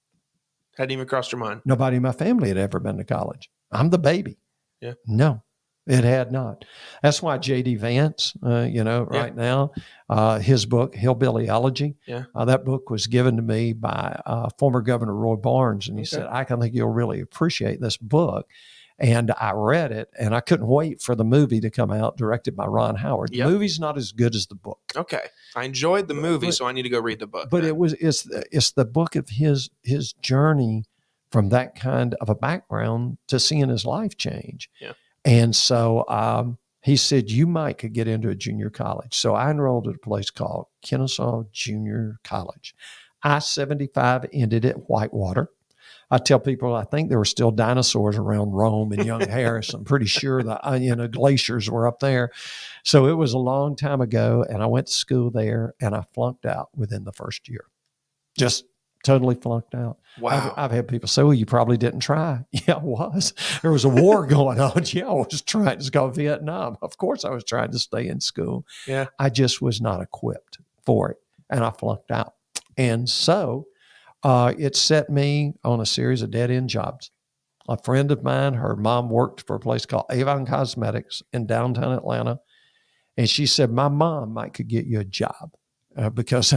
S1: Hadn't even crossed your mind.
S2: Nobody in my family had ever been to college. I'm the baby.
S1: Yeah.
S2: No, it had not. That's why J.D. Vance, right now, his book, Hillbilly Elegy, that book was given to me by former Governor Roy Barnes. And he said, I think you'll really appreciate this book. And I read it, and I couldn't wait for the movie to come out, directed by Ron Howard. The movie's not as good as the book.
S1: Okay, I enjoyed the movie, so I need to go read the book.
S2: But it's the book of his journey from that kind of a background to seeing his life change.
S1: Yeah,
S2: and so he said you could get into a junior college. So I enrolled at a place called Kennesaw Junior College. I-75 ended at Whitewater. I tell people I think there were still dinosaurs around Rome and Young Harris. I'm pretty sure the glaciers were up there. So it was a long time ago, and I went to school there, and I flunked out within the first year. Just totally flunked out.
S1: Wow.
S2: I've had people say, well, you probably didn't try. Yeah, I was. There was a war going on. Yeah, I was trying. It's called Vietnam. Of course I was trying to stay in school.
S1: Yeah.
S2: I just was not equipped for it, and I flunked out. And so it set me on a series of dead-end jobs. A friend of mine, her mom worked for a place called Avon Cosmetics in downtown Atlanta. And she said, my mom could get you a job because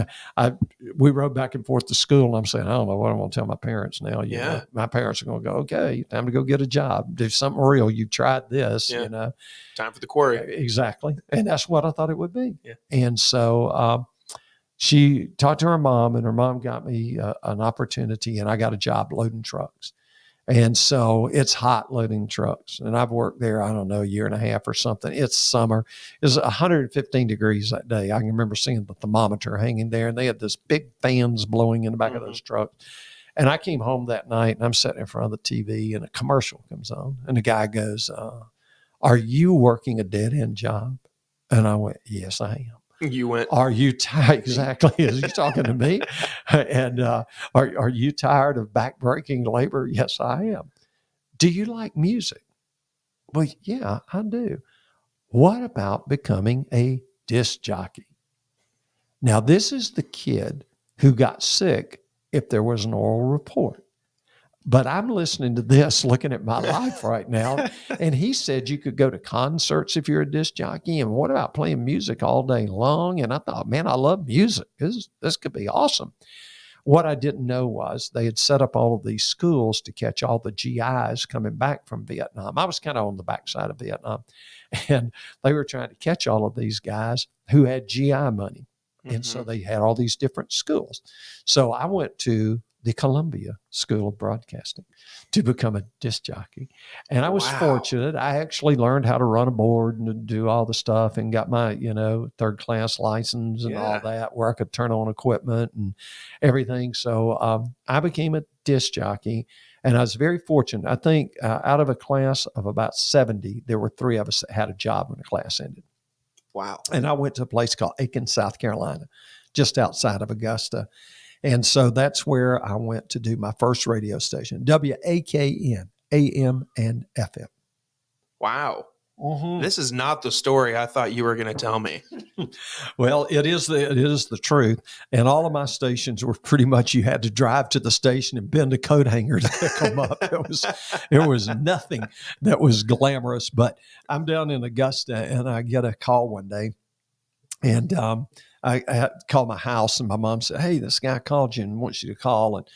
S2: we rode back and forth to school. And I'm saying, I don't know what I'm going to tell my parents now. You know, my parents are going to go, okay, time to go get a job. Do something real. You tried this,
S1: Time for the quarry.
S2: Exactly. And that's what I thought it would be.
S1: Yeah.
S2: And so she talked to her mom, and her mom got me an opportunity, and I got a job loading trucks. And so it's hot loading trucks. And I've worked there, I don't know, a year and a half or something. It's summer. It was 115 degrees that day. I can remember seeing the thermometer hanging there, and they had this big fans blowing in the back of those trucks. And I came home that night, and I'm sitting in front of the TV, and a commercial comes on. And the guy goes, are you working a dead-end job? And I went, yes, I am.
S1: You went,
S2: are you tired? Exactly. Is he talking to me? And are you tired of backbreaking labor? Yes, I am. Do you like music? Well, yeah, I do. What about becoming a disc jockey? Now, this is the kid who got sick if there was an oral report. But I'm listening to this, looking at my life right now. And he said you could go to concerts if you're a disc jockey. And what about playing music all day long? And I thought, man, I love music. This could be awesome. What I didn't know was they had set up all of these schools to catch all the GIs coming back from Vietnam. I was kind of on the backside of Vietnam. And they were trying to catch all of these guys who had GI money. And so they had all these different schools. So I went to the Columbia School of Broadcasting to become a disc jockey. And I was fortunate. I actually learned how to run a board and do all the stuff and got my, third class license and all that, where I could turn on equipment and everything. So I became a disc jockey, and I was very fortunate. I think out of a class of about 70, there were 3 of us that had a job when the class ended.
S1: Wow.
S2: And I went to a place called Aiken, South Carolina, just outside of Augusta. And so that's where I went to do my first radio station, WAKN, AM and FM.
S1: Wow. This is not the story I thought you were going to tell me.
S2: Well, it is the truth. And all of my stations were pretty much you had to drive to the station and bend a coat hanger to pick them up. It was nothing that was glamorous. But I'm down in Augusta, and I get a call one day, and I called my house, and my mom said, hey, this guy called you and wants you to call. And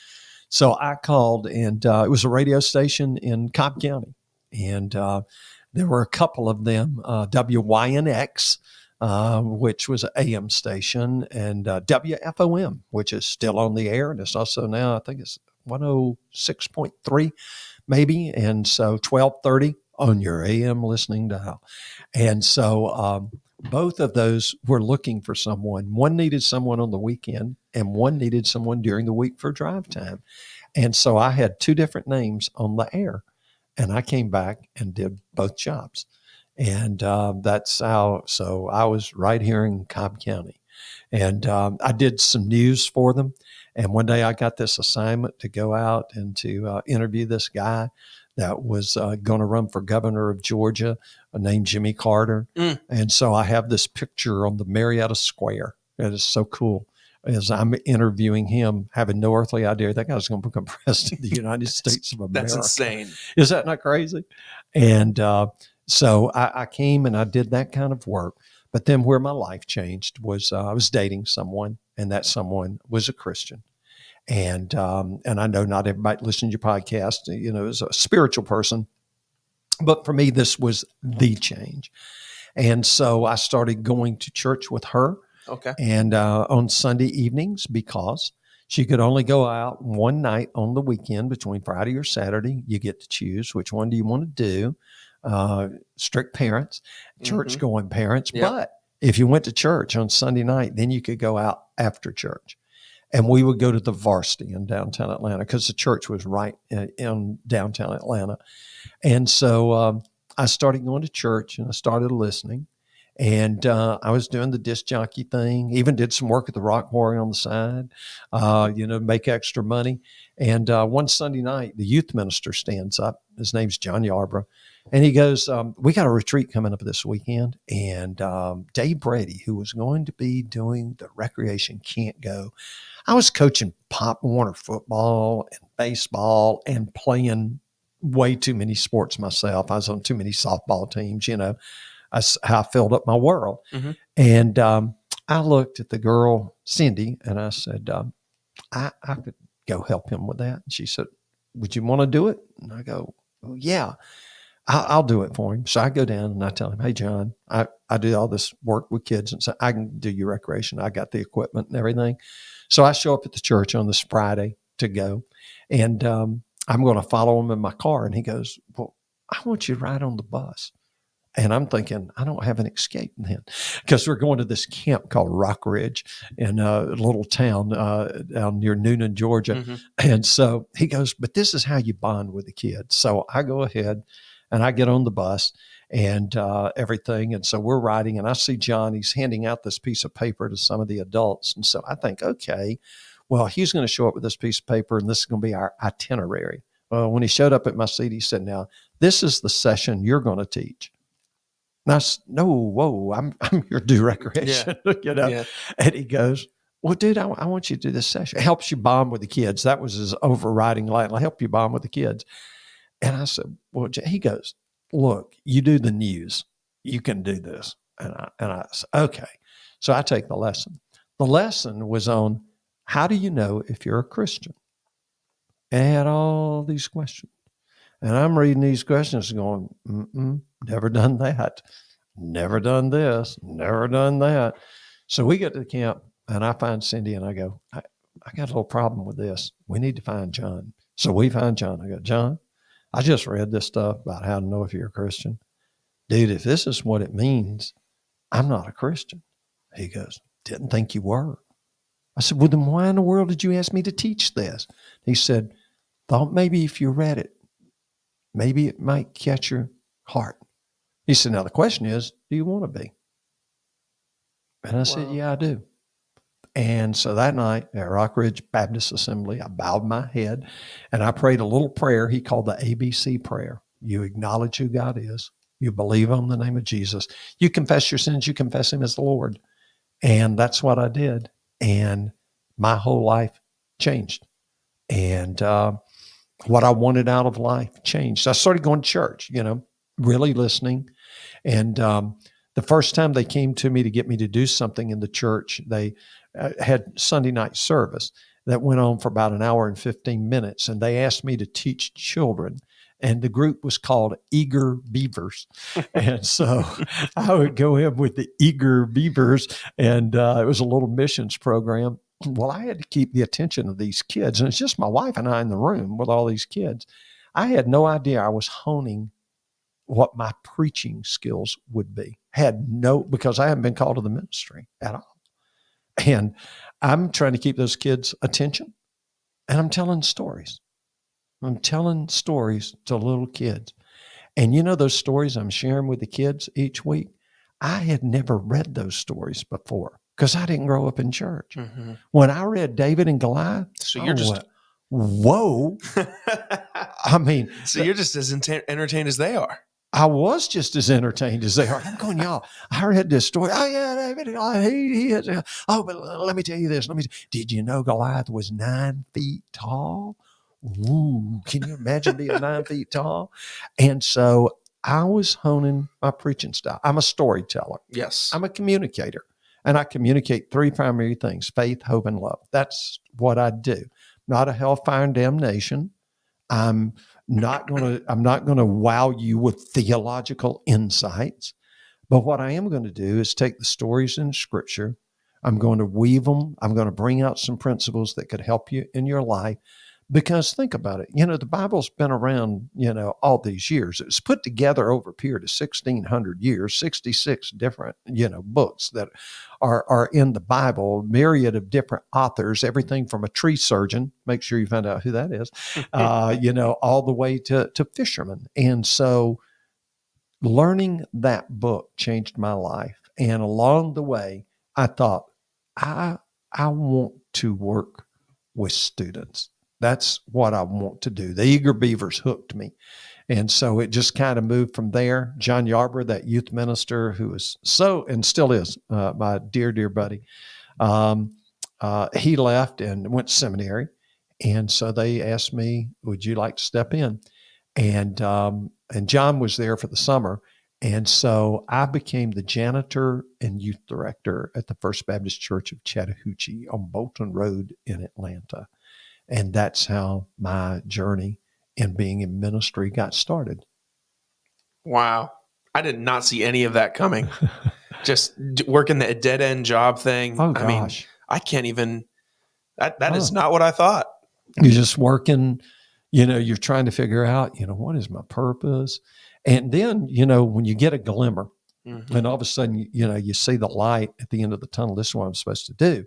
S2: so I called, and it was a radio station in Cobb County. And there were a couple of them, WYNX, which was an AM station, and WFOM, which is still on the air. And it's also now, I think it's 106.3 maybe. And so 1230 on your AM listening dial. And so both of those were looking for someone. One needed someone on the weekend, and one needed someone during the week for drive time. And so I had 2 different names on the air. And I came back and did both jobs. And that's how, so I was right here in Cobb County. And I did some news for them. And one day I got this assignment to go out and to interview this guy that was going to run for governor of Georgia, named Jimmy Carter. And so I have this picture on the Marietta Square. It is so cool. As I'm interviewing him, having no earthly idea that guy's going to become president of the United States of America.
S1: That's insane.
S2: Is that not crazy? And so I came and I did that kind of work. But then where my life changed was I was dating someone, and that someone was a Christian. And I know not everybody listening to your podcast, is a spiritual person. But for me, this was the change. And so I started going to church with her.
S1: Okay.
S2: And on Sunday evenings, because she could only go out one night on the weekend between Friday or Saturday. You get to choose which one do you want to do. Strict parents, church going parents.
S1: Yep.
S2: But if you went to church on Sunday night, then you could go out after church. And we would go to the Varsity in downtown Atlanta because the church was right in downtown Atlanta. And so I started going to church and I started listening. And I was doing the disc jockey thing, even did some work at the Rock Quarry on the side, make extra money. And one Sunday night, the youth minister stands up. His name's John Yarbrough. And he goes, we got a retreat coming up this weekend. And Dave Brady, who was going to be doing the recreation, can't go. I was coaching Pop Warner football and baseball and playing way too many sports myself. I was on too many softball teams, how I filled up my world. And I looked at the girl, Cindy, and I said, I could go help him with that. And she said, would you want to do it? And I go, oh, yeah, I'll do it for him. So I go down and I tell him, hey, John, I do all this work with kids, and so I can do your recreation. I got the equipment and everything. So I show up at the church on this Friday to go, and I'm going to follow him in my car. And he goes, well, I want you to ride on the bus. And I'm thinking, I don't have an escape then, because we're going to this camp called Rock Ridge in a little town down near Noonan, Georgia. And so he goes, but this is how you bond with the kids. So I go ahead and I get on the bus and everything. And so we're riding, and I see John, he's handing out this piece of paper to some of the adults. And so I think, okay, well, he's going to show up with this piece of paper, and this is going to be our itinerary. Well, when he showed up at my seat, he said, now, this is the session you're going to teach. And I said, no, whoa, I'm here to do recreation,
S1: Yeah.
S2: And he goes, well, dude, I want you to do this session. It helps you bond with the kids. That was his overriding line. I'll help you bond with the kids. And I said, well, he goes, look, you do the news. You can do this. And I said, okay. So I take the lesson. The lesson was on how do you know if you're a Christian? And it had all these questions. And I'm reading these questions going, never done that. Never done this. Never done that. So we get to the camp, and I find Cindy, and I go, I got a little problem with this. We need to find John. So we find John. I go, John, I just read this stuff about how to know if you're a Christian. Dude, if this is what it means, I'm not a Christian. He goes, didn't think you were. I said, well, then why in the world did you ask me to teach this? He said, thought maybe if you read it, maybe it might catch your heart. He said, now the question is, do you want to be? And I said, yeah, I do. And so that night at Rock Ridge Baptist Assembly, I bowed my head and I prayed a little prayer he called the ABC prayer. You acknowledge who God is. You believe on the name of Jesus. You confess your sins. You confess him as the Lord. And that's what I did. And my whole life changed. And what I wanted out of life changed. I started going to church, really listening. And the first time they came to me to get me to do something in the church, they had Sunday night service that went on for about an hour and 15 minutes. And they asked me to teach children. And the group was called Eager Beavers. And so I would go in with the Eager Beavers, and it was a little missions program. Well, I had to keep the attention of these kids, and it's just my wife and I in the room with all these kids. I had no idea I was honing what my preaching skills would be. Because I hadn't been called to the ministry at all. And I'm trying to keep those kids' attention, and I'm telling stories. I'm telling stories to little kids. And you know those stories I'm sharing with the kids each week? I had never read those stories before because I didn't grow up in church.
S1: Mm-hmm.
S2: When I read David and Goliath,
S1: So
S2: I
S1: you're just
S2: went, whoa. I mean,
S1: so you're just as entertained as they are.
S2: I was just as entertained as they are. I'm going, y'all, I read this story. Oh, yeah, David, he is. Oh, but let me tell you this. Did you know Goliath was 9 feet tall? Ooh, can you imagine being 9 feet tall? And so I was honing my preaching style. I'm a storyteller.
S1: Yes.
S2: I'm a communicator. And I communicate 3 primary things: faith, hope, and love. That's what I do. Not a hellfire and damnation. I'm not going to wow you with theological insights, but what I am going to do is take the stories in Scripture. I'm going to weave them. I'm going to bring out some principles that could help you in your life. Because think about it, the Bible's been around, all these years. It was put together over a period of 1,600 years, 66 different, books that are in the Bible, myriad of different authors, everything from a tree surgeon, make sure you find out who that is, all the way to fishermen. And so learning that book changed my life. And along the way, I thought, I want to work with students. That's what I want to do. The Eager Beavers hooked me. And so it just kind of moved from there. John Yarber, that youth minister who was so, and still is, my dear, dear buddy, he left and went to seminary. And so they asked me, would you like to step in? And John was there for the summer. And so I became the janitor and youth director at the First Baptist Church of Chattahoochee on Bolton Road in Atlanta. And that's how my journey in being in ministry got started.
S1: Wow. I did not see any of that coming. Just working the dead end job thing.
S2: Oh,
S1: I mean,
S2: gosh.
S1: I can't even, that is not what I thought.
S2: You're just working, you're trying to figure out, what is my purpose? And then, when you get a glimmer,
S1: Mm-hmm.
S2: and all of a sudden, you see the light at the end of the tunnel, this is what I'm supposed to do.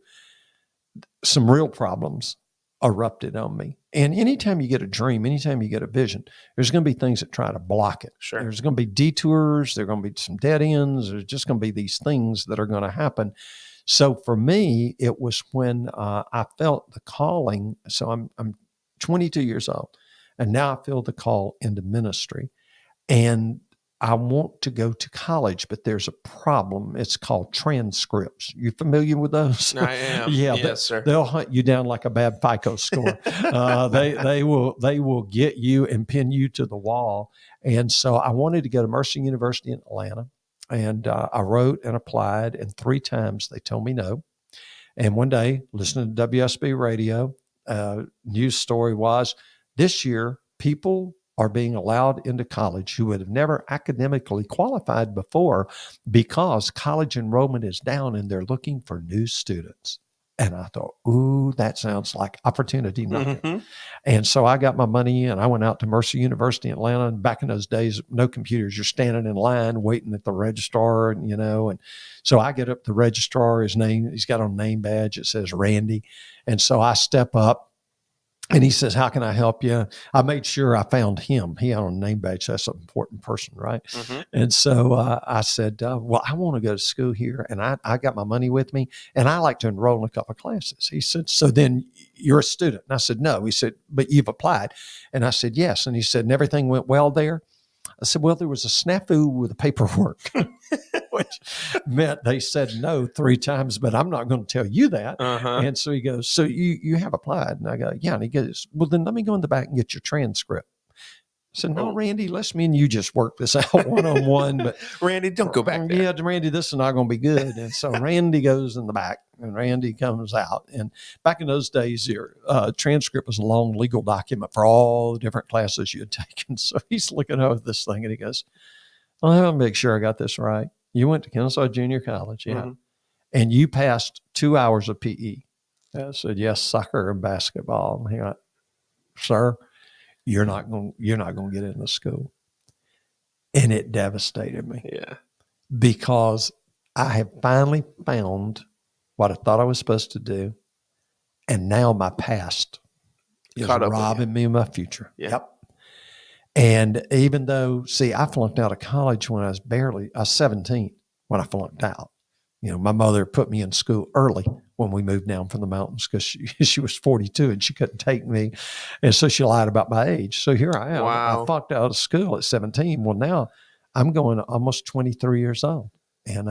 S2: Some real problems erupted on me. And anytime you get a dream, anytime you get a vision, there's going to be things that try to block it.
S1: Sure.
S2: There's going to be detours. There are going to be some dead ends. There's just going to be these things that are going to happen. So for me, it was when I felt the calling. So I'm 22 years old, and now I feel the call into ministry. And I want to go to college, but there's a problem. It's called transcripts. You familiar with those?
S1: I am.
S2: Yeah,
S1: yes, sir.
S2: They'll hunt you down like a bad FICO score. They will get you and pin you to the wall. And so I wanted to go to Mercer University in Atlanta, and I wrote and applied, and 3 times they told me no. And one day, listening to WSB radio, news story was this year people are being allowed into college who would have never academically qualified before because college enrollment is down and they're looking for new students. And I thought, ooh, that sounds like opportunity knocking.
S1: Mm-hmm.
S2: And so I got my money and I went out to Mercer University in Atlanta. And back in those days, no computers. You're standing in line waiting at the registrar, and so I get up to the registrar. He's got a name badge. It says Randy. And so I step up. And he says, how can I help you? I made sure I found him. He had a name badge. That's an important person, right?
S1: Mm-hmm.
S2: And so I said, well, I want to go to school here. And I got my money with me. And I like to enroll in a couple of classes. He said, so then you're a student? And I said, no. He said, but you've applied. And I said, yes. And he said, and everything went well there? I said, well, there was a snafu with the paperwork, which meant they said no 3 times, but I'm not going to tell you that.
S1: Uh-huh.
S2: And so he goes, so you have applied? And I go, yeah. And he goes, well, then let me go in the back and get your transcript. I said, no, Randy, let's me and you just work this out one-on-one. But
S1: Randy, don't go back there.
S2: Yeah, Randy, this is not going to be good. And so Randy goes in the back and Randy comes out. And back in those days, your transcript was a long legal document for all the different classes you had taken. So he's looking over this thing and he goes, well, I want to make sure I got this right. You went to Kennesaw Junior College, yeah. Mm-hmm. And you passed 2 hours of PE. I said, yes, soccer and basketball. And he went, sir, you're not going to get into school. And it devastated me.
S1: Yeah.
S2: Because I have finally found what I thought I was supposed to do. And now my past is
S1: Caught up with you.
S2: robbing me of my future.
S1: Yeah.
S2: Yep. And even though, see, I flunked out of college when I was 17 when I flunked out. You know, my mother put me in school early when we moved down from the mountains because she was 42 and she couldn't take me. And so she lied about my age. So here I am.
S1: Wow.
S2: I flunked out of school at 17. Well, now I'm going almost 23 years old. And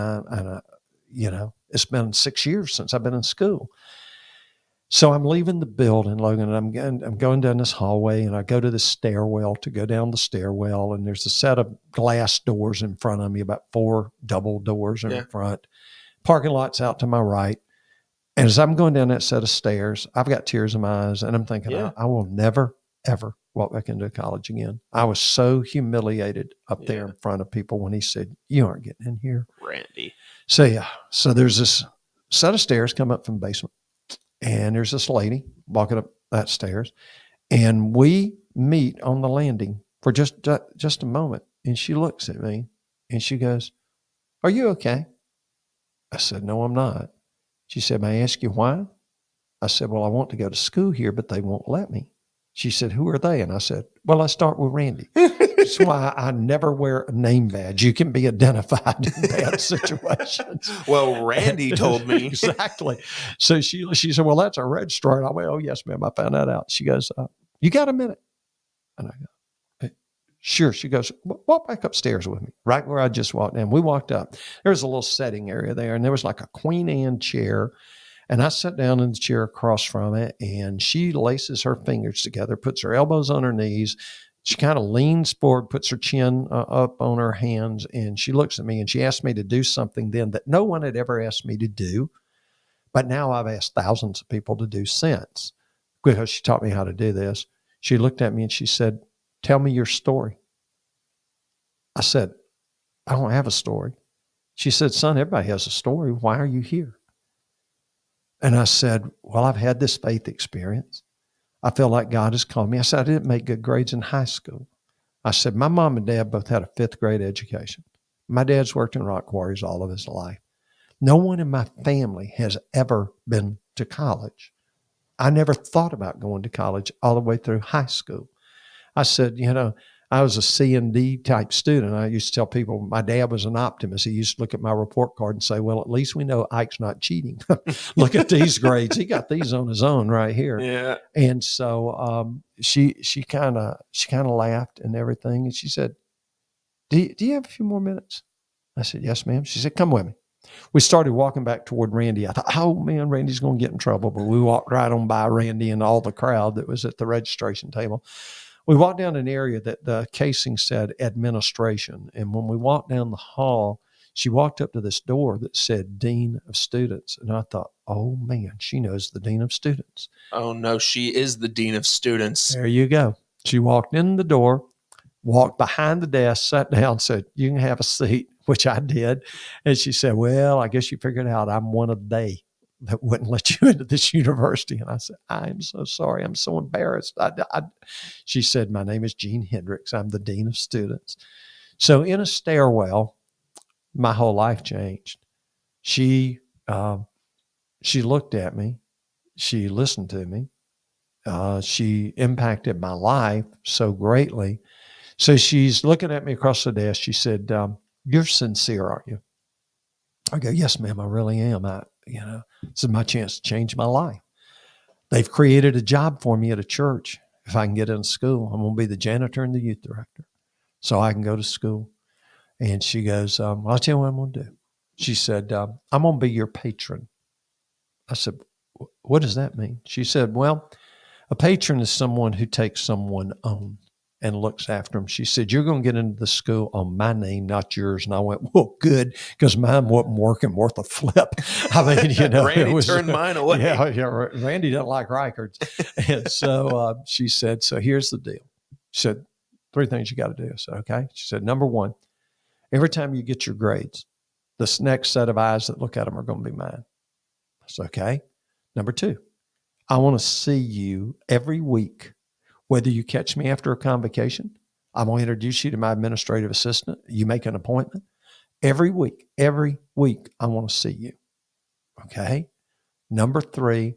S2: you know, it's been 6 years since I've been in school. So I'm leaving the building, Logan, and I'm going down this hallway, and I go to the stairwell to go down the stairwell, and there's a set of glass doors in front of me, about 4 double doors in front. Parking lot's out to my right. And as I'm going down that set of stairs, I've got tears in my eyes, and I'm thinking, I will never, ever walk back into college again. I was so humiliated up there in front of people when he said, "You aren't getting in here."
S1: Randy.
S2: So there's this set of stairs come up from the basement. And there's this lady walking up that stairs, and we meet on the landing for just a moment. And she looks at me and she goes, "Are you okay?" I said, "No, I'm not." She said, "May I ask you why?" I said, "Well, I want to go to school here, but they won't let me." She said, "Who are they?" And I said, "Well, I start with Randy." That's why I never wear a name badge. You can be identified in bad situations.
S1: Well, Randy told me.
S2: Exactly. So she said, "Well, that's a registrar." And I went, "Oh, yes, ma'am. I found that out." She goes, "You got a minute?" And I go, "Sure." She goes, "Walk back upstairs with me," right where I just walked in. We walked up. There was a little setting area there, and there was like a Queen Anne chair. And I sat down in the chair across from it, and she laces her fingers together, puts her elbows on her knees. She kind of leans forward, puts her chin up on her hands, and she looks at me, and she asked me to do something then that no one had ever asked me to do. But now I've asked thousands of people to do since, because she taught me how to do this. She looked at me and she said, "Tell me your story." I said, "I don't have a story." She said, "Son, everybody has a story. Why are you here?" And I said, "Well, I've had this faith experience. I feel like God has called me." I said, "I didn't make good grades in high school." I said, "My mom and dad both had a 5th grade education. My dad's worked in rock quarries all of his life. No one in my family has ever been to college. I never thought about going to college all the way through high school." I said, "You know, I was a C and D type student. I used to tell people my dad was an optimist. He used to look at my report card and say, 'Well, at least we know Ike's not cheating. Look at these grades. He got these on his own right here.'"
S1: Yeah.
S2: And so she kind of laughed and everything. And she said, do you have a few more minutes?" I said, "Yes, ma'am." She said, "Come with me." We started walking back toward Randy. I thought, "Oh man, Randy's going to get in trouble." But we walked right on by Randy and all the crowd that was at the registration table. We walked down an area that the casing said administration. And when we walked down the hall, she walked up to this door that said Dean of Students. And I thought, "Oh man, she knows the Dean of Students."
S1: Oh no, she is the Dean of Students.
S2: There you go. She walked in the door, walked behind the desk, sat down, said, "You can have a seat," which I did. And she said, "Well, I guess you figured out I'm one of they that wouldn't let you into this university." And I said, "I'm so sorry. I'm so embarrassed." She said, "My name is Gene Hendricks. I'm the Dean of Students." So in a stairwell, my whole life changed. She looked at me. She listened to me. She impacted my life so greatly. So she's looking at me across the desk. She said, "You're sincere, aren't you?" I go, "Yes, ma'am, I really am. This is my chance to change my life. They've created a job for me at a church. If I can get in school, I'm going to be the janitor and the youth director, so I can go to school." And she goes, "I'll tell you what I'm going to do." She said, "I'm going to be your patron." I said, "What does that mean?" She said, "Well, a patron is someone who takes someone on and looks after them." She said, "You're going to get into the school on my name, not yours." And I went, "Well, good, because mine wasn't working worth a flip." I mean,
S1: Randy turned mine away.
S2: Yeah, Randy doesn't like Reichards. And so she said, "So here's the deal." She said, 3 things you got to do. I said, "Okay." She said, "Number 1, every time you get your grades, this next set of eyes that look at them are going to be mine." I said, "Okay." Number 2, I want to see you every week. Whether you catch me after a convocation, I'm going to introduce you to my administrative assistant. You make an appointment. Every week, I want to see you. Okay. Number 3,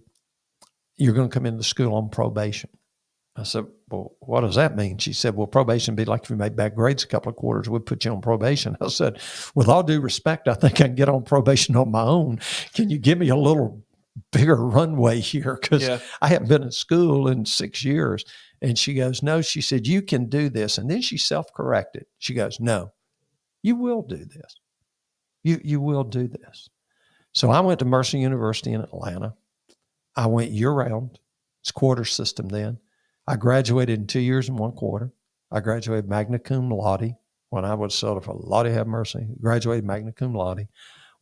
S2: you're going to come into the school on probation. I said, well, what does that mean? She said, well, probation would be like if you made bad grades a couple of quarters, we'd put you on probation. I said, with all due respect, I think I can get on probation on my own. Can you give me a little bigger runway here? Because I haven't been in school in 6 years. And she goes, no, she said, you can do this. And then she self-corrected. She goes, no, you will do this. You will do this. So I went to Mercer University in Atlanta. I went year round. It's quarter system then. I graduated in 2 years and 1 quarter. I graduated magna cum laude when I was sort of a Lord have mercy. Graduated magna cum laude.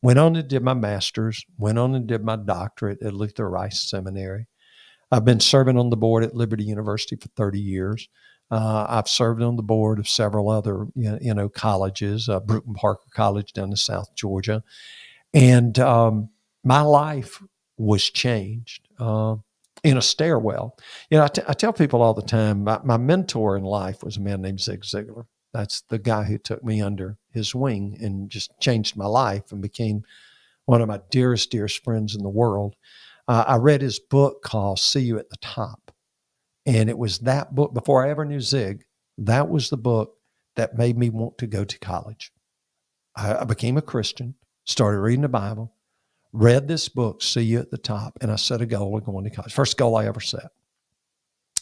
S2: Went on and did my master's. Went on and did my doctorate at Luther Rice Seminary. I've been serving on the board at Liberty University for 30 years. I've served on the board of several other colleges, Brewton Parker College down in South Georgia. And my life was changed in a stairwell. I tell people all the time, my mentor in life was a man named Zig Ziglar. That's the guy who took me under his wing and just changed my life and became one of my dearest friends in the world. I read his book called See You at the Top. And it was that book, before I ever knew Zig, that was the book that made me want to go to college. I became a Christian, started reading the Bible, read this book, See You at the Top, and I set a goal of going to college. First goal I ever set.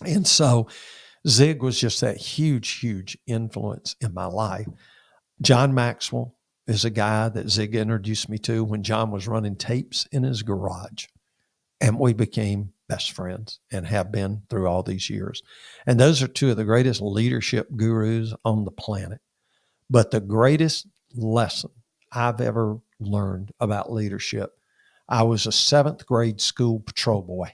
S2: And so Zig was just that huge influence in my life. John Maxwell is a guy that Zig introduced me to when John was running tapes in his garage. And we became best friends and have been through all these years. And those are two of the greatest leadership gurus on the planet. But the greatest lesson I've ever learned about leadership, I was a 7th grade school patrol boy.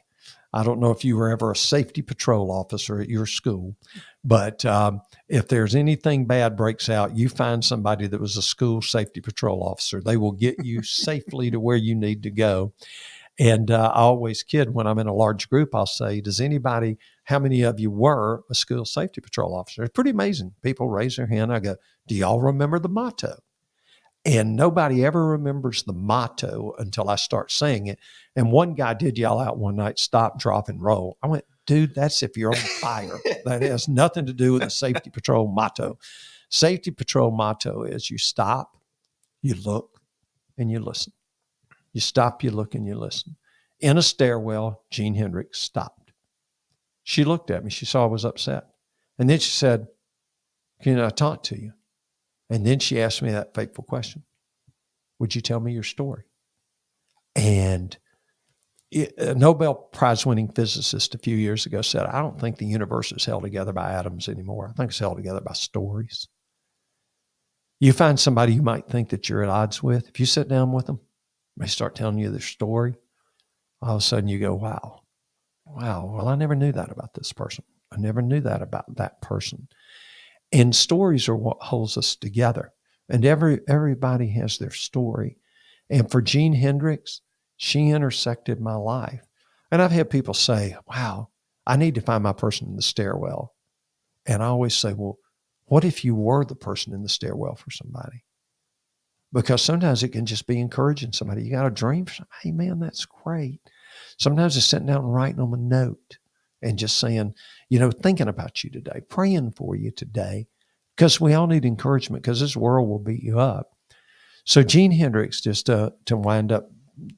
S2: I don't know if you were ever a safety patrol officer at your school, but if there's anything bad breaks out, you find somebody that was a school safety patrol officer. They will get you safely to where you need to go. And I always kid when I'm in a large group, I'll say, how many of you were a school safety patrol officer? It's pretty amazing. People raise their hand. I go, do y'all remember the motto? And nobody ever remembers the motto until I start saying it. And one guy did yell out one night, stop, drop, and roll. I went, dude, that's if you're on fire. That has nothing to do with the safety patrol motto. Safety patrol motto is you stop, you look, and you listen. You stop, you look, and you listen. In a stairwell, Jean Hendricks stopped. She looked at me. She saw I was upset. And then she said, can I talk to you? And then she asked me that fateful question. Would you tell me your story? And a Nobel Prize winning physicist a few years ago said, I don't think the universe is held together by atoms anymore. I think it's held together by stories. You find somebody you might think that you're at odds with. If you sit down with them, they start telling you their story. All of a sudden you go, wow, well, I never knew that about this person. I never knew that about that person. And stories are what holds us together. And everybody has their story. And for Jean Hendricks, she intersected my life. And I've had people say, wow, I need to find my person in the stairwell. And I always say, well, what if you were the person in the stairwell for somebody? Because sometimes it can just be encouraging somebody. You got a dream for somebody? Hey, man, that's great. Sometimes it's sitting down and writing them a note and just saying, thinking about you today, praying for you today, because we all need encouragement because this world will beat you up. So Jean Hendricks, just to wind up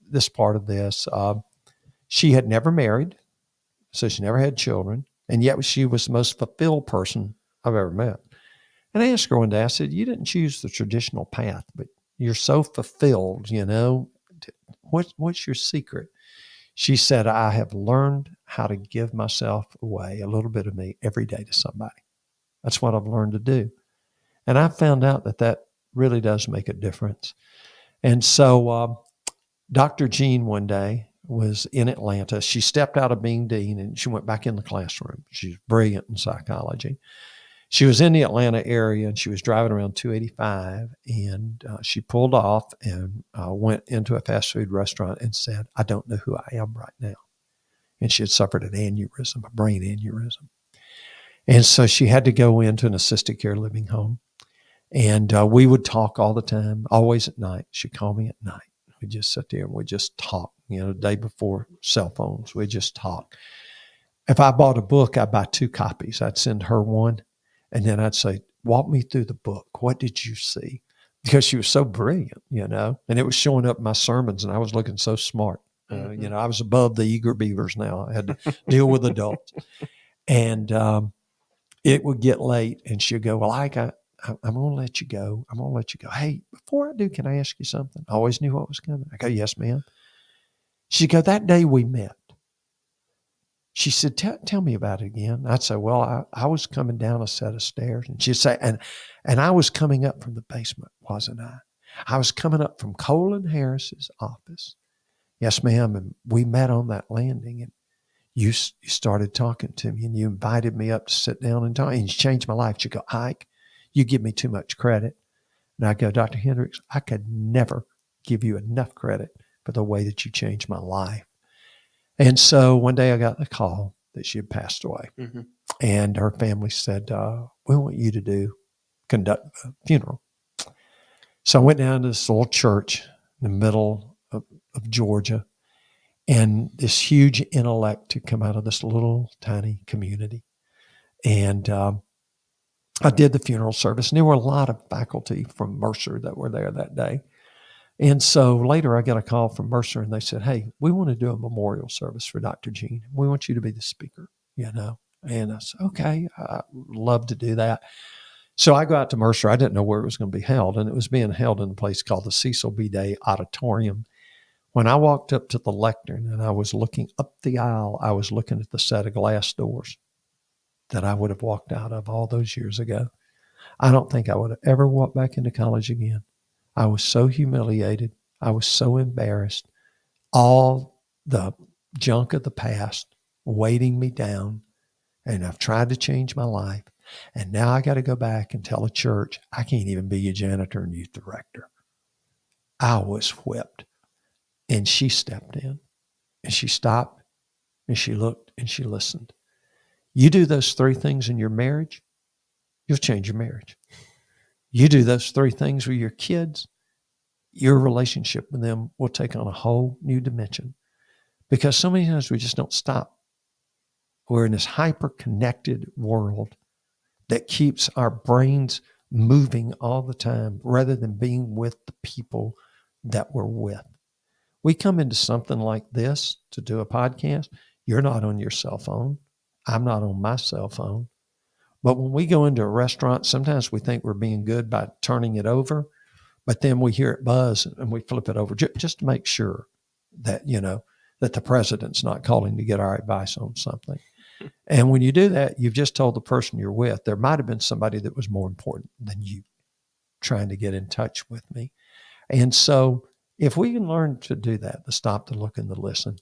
S2: this part of this, she had never married, so she never had children, and yet she was the most fulfilled person I've ever met. And I asked her one day, I said, you didn't choose the traditional path, but you're so fulfilled, what's your secret? She said, I have learned how to give myself away, a little bit of me, every day to somebody. That's what I've learned to do. And I found out that really does make a difference. And so Dr. Jean one day was in Atlanta. She stepped out of being dean and she went back in the classroom. She's brilliant in psychology. She was in the Atlanta area and she was driving around 285 and she pulled off and went into a fast food restaurant and said, I don't know who I am right now. And she had suffered an aneurysm, a brain aneurysm. And so she had to go into an assisted care living home. And we would talk all the time, always at night. She'd call me at night. We'd just sit there and we'd just talk, the day before cell phones, we'd just talk. If I bought a book, I'd buy 2 copies. I'd send her one, and then I'd say, walk me through the book. What did you see? Because she was so brilliant, and it was showing up in my sermons, and I was looking so smart. I was above the eager beavers now. I had to deal with adults. And it would get late, and she'd go, well, I'm going to let you go. I'm going to let you go. Hey, before I do, can I ask you something? I always knew what was coming. I go, yes, ma'am. She'd go, that day we met. She said, tell me about it again. I'd say, well, I was coming down a set of stairs. And she'd say, and I was coming up from the basement, wasn't I? I was coming up from Colin Harris's office. Yes, ma'am. And we met on that landing, and you started talking to me, and you invited me up to sit down and talk, and you changed my life. She'd go, Ike, you give me too much credit. And I go, Dr. Hendricks, I could never give you enough credit for the way that you changed my life. And so one day I got the call that she had passed away. Mm-hmm. And her family said, we want you to conduct a funeral. So I went down to this little church in the middle of Georgia, and this huge intellect had come out of this little tiny community. And I did the funeral service, and there were a lot of faculty from Mercer that were there that day. And so later I got a call from Mercer, and they said, hey, we want to do a memorial service for Dr. Gene. We want you to be the speaker, And I said, okay, I'd love to do that. So I go out to Mercer. I didn't know where it was going to be held, and it was being held in a place called the Cecil B. Day Auditorium. When I walked up to the lectern and I was looking up the aisle, I was looking at the set of glass doors that I would have walked out of all those years ago. I don't think I would have ever walked back into college again. I was so humiliated. I was so embarrassed. All the junk of the past weighting me down. And I've tried to change my life. And now I got to go back and tell a church, I can't even be a janitor and youth director. I was whipped. And she stepped in, and she stopped, and she looked, and she listened. You do those 3 things in your marriage, you'll change your marriage. You do those 3 things with your kids, your relationship with them will take on a whole new dimension. Because so many times we just don't stop. We're in this hyper-connected world that keeps our brains moving all the time rather than being with the people that we're with. We come into something like this to do a podcast. You're not on your cell phone. I'm not on my cell phone. But when we go into a restaurant, sometimes we think we're being good by turning it over, but then we hear it buzz and we flip it over just to make sure that, that the president's not calling to get our advice on something. And when you do that, you've just told the person you're with, there might have been somebody that was more important than you trying to get in touch with me. And so if we can learn to do that, to stop, to look, and to listen.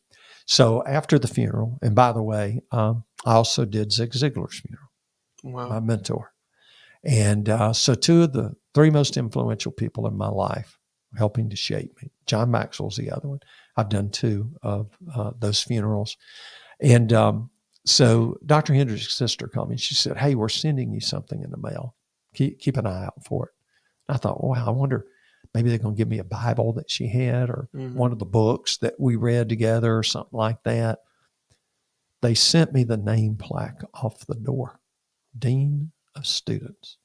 S2: So after the funeral, and by the way, I also did Zig Ziglar's funeral, wow, my mentor. And so 2 of the 3 most influential people in my life helping to shape me. John Maxwell's the other one. I've done 2 of those funerals. And so Dr. Hendricks' sister called me, and she said, hey, we're sending you something in the mail. Keep an eye out for it. And I thought, wow, I wonder, maybe they're going to give me a Bible that she had or one of the books that we read together or something like that. They sent me the name plaque off the door, Dean of Students.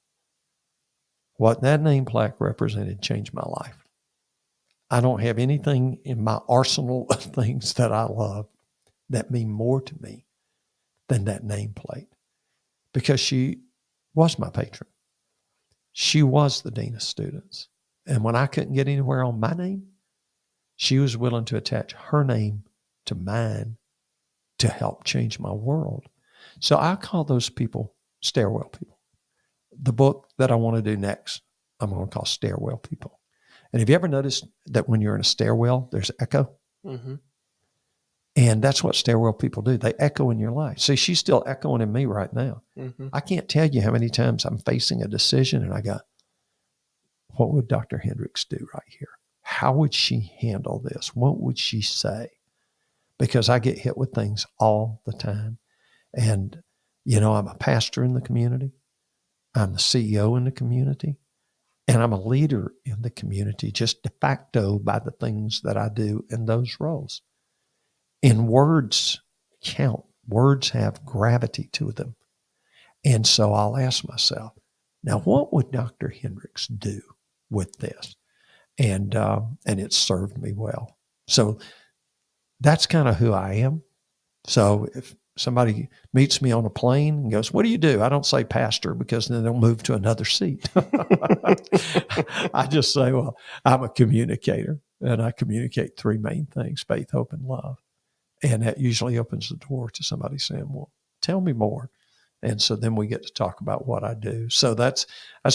S2: What that name plaque represented changed my life. I don't have anything in my arsenal of things that I love that mean more to me than that nameplate, because she was my patron. She was the Dean of Students. And when I couldn't get anywhere on my name, she was willing to attach her name to mine to help change my world. So I call those people stairwell people. The book that I want to do next, I'm going to call Stairwell People. And have you ever noticed that when you're in a stairwell, there's echo? Mm-hmm. And that's what stairwell people do. They echo in your life. See, she's still echoing in me right now. Mm-hmm. I can't tell you how many times I'm facing a decision and I go, what would Dr. Hendricks do right here? How would she handle this? What would she say? Because I get hit with things all the time. And, I'm a pastor in the community. I'm the CEO in the community. And I'm a leader in the community, just de facto by the things that I do in those roles. And words count words have gravity to them. And so I'll ask myself, now what would Dr. Hendricks do with this? And it served me well. So that's kind of who I am. So if somebody meets me on a plane and goes, "What do you do?" I don't say pastor, because then they'll move to another seat. I just say, well, I'm a communicator, and I communicate three main things: faith, hope, and love. And that usually opens the door to somebody saying, "Well, tell me more." And so then we get to talk about what I do. So that's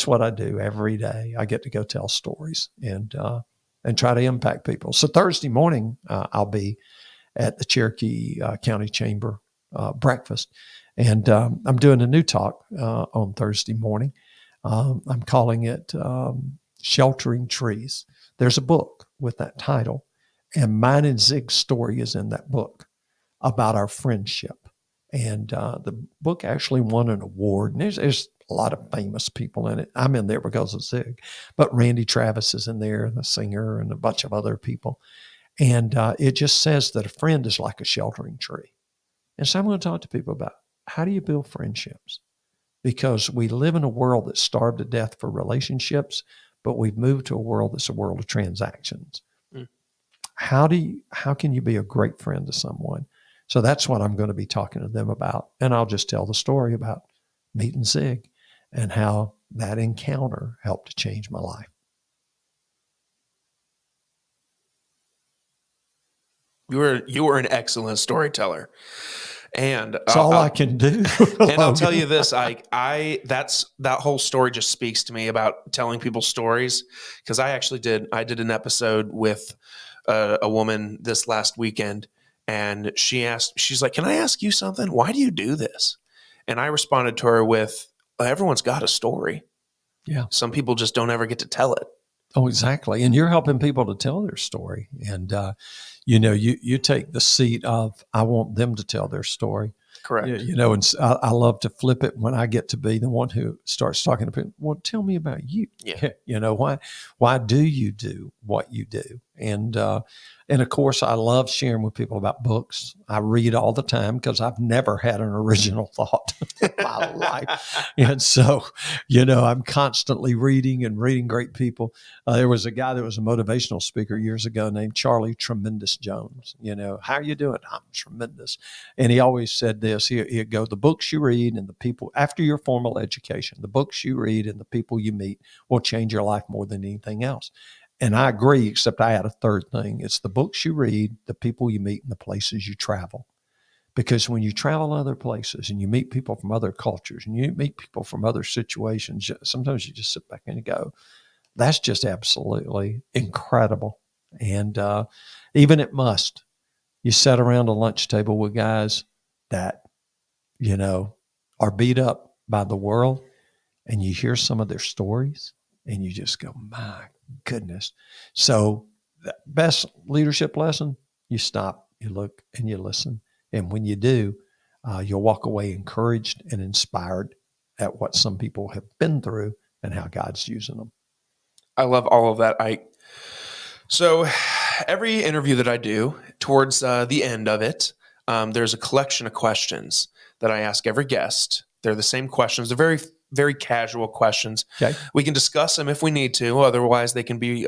S2: what I do every day. I get to go tell stories and try to impact people. So Thursday morning, I'll be at the Cherokee County Chamber breakfast. And I'm doing a new talk on Thursday morning. I'm calling it Sheltering Trees. There's a book with that title, and mine and Zig's story is in that book about our friendship. And the book actually won an award. And there's a lot of famous people in it. I'm in there because of Zig, but Randy Travis is in there, the singer, and a bunch of other people. And it just says that a friend is like a sheltering tree. And so I'm going to talk to people about, how do you build friendships? Because we live in a world that's starved to death for relationships, but we've moved to a world that's a world of transactions. Mm. How can you be a great friend to someone? So that's what I'm going to be talking to them about. And I'll just tell the story about meeting Zig and how that encounter helped to change my life.
S1: You were an excellent storyteller, and
S2: that's all I can do.
S1: And I'll tell you this, that whole story just speaks to me about telling people stories, because I did an episode with a woman this last weekend, and she's like, "Can I ask you something? Why do you do this?" And I responded to her with, "Everyone's got a story.
S2: Yeah,
S1: some people just don't ever get to tell it."
S2: Oh, exactly. And you're helping people to tell their story. And, you take the seat of, I want them to tell their story.
S1: Correct.
S2: And I love to flip it when I get to be the one who starts talking to people. Well, tell me about you.
S1: Yeah.
S2: Why do you do what you do? And of course, I love sharing with people about books. I read all the time because I've never had an original thought in my life. And so, I'm constantly reading great people. There was a guy that was a motivational speaker years ago named Charlie Tremendous Jones. How are you doing? I'm tremendous. And he always said this, he'd go, the books you read and the people, after your formal education, the books you read and the people you meet will change your life more than anything else. And I agree, except I add a third thing. It's the books you read, the people you meet, and the places you travel. Because when you travel other places and you meet people from other cultures and you meet people from other situations, sometimes you just sit back and go, that's just absolutely incredible. And even at MUST, you sat around a lunch table with guys that, are beat up by the world, and you hear some of their stories and you just go, my goodness. So the best leadership lesson, you stop, you look, and you listen. And when you do, you'll walk away encouraged and inspired at what some people have been through and how God's using them.
S1: I love all of that, Ike. So every interview that I do, towards the end of it, there's a collection of questions that I ask every guest. They're the same questions. They're very, very casual questions.
S2: Okay.
S1: We can discuss them if we need to. Otherwise, they can be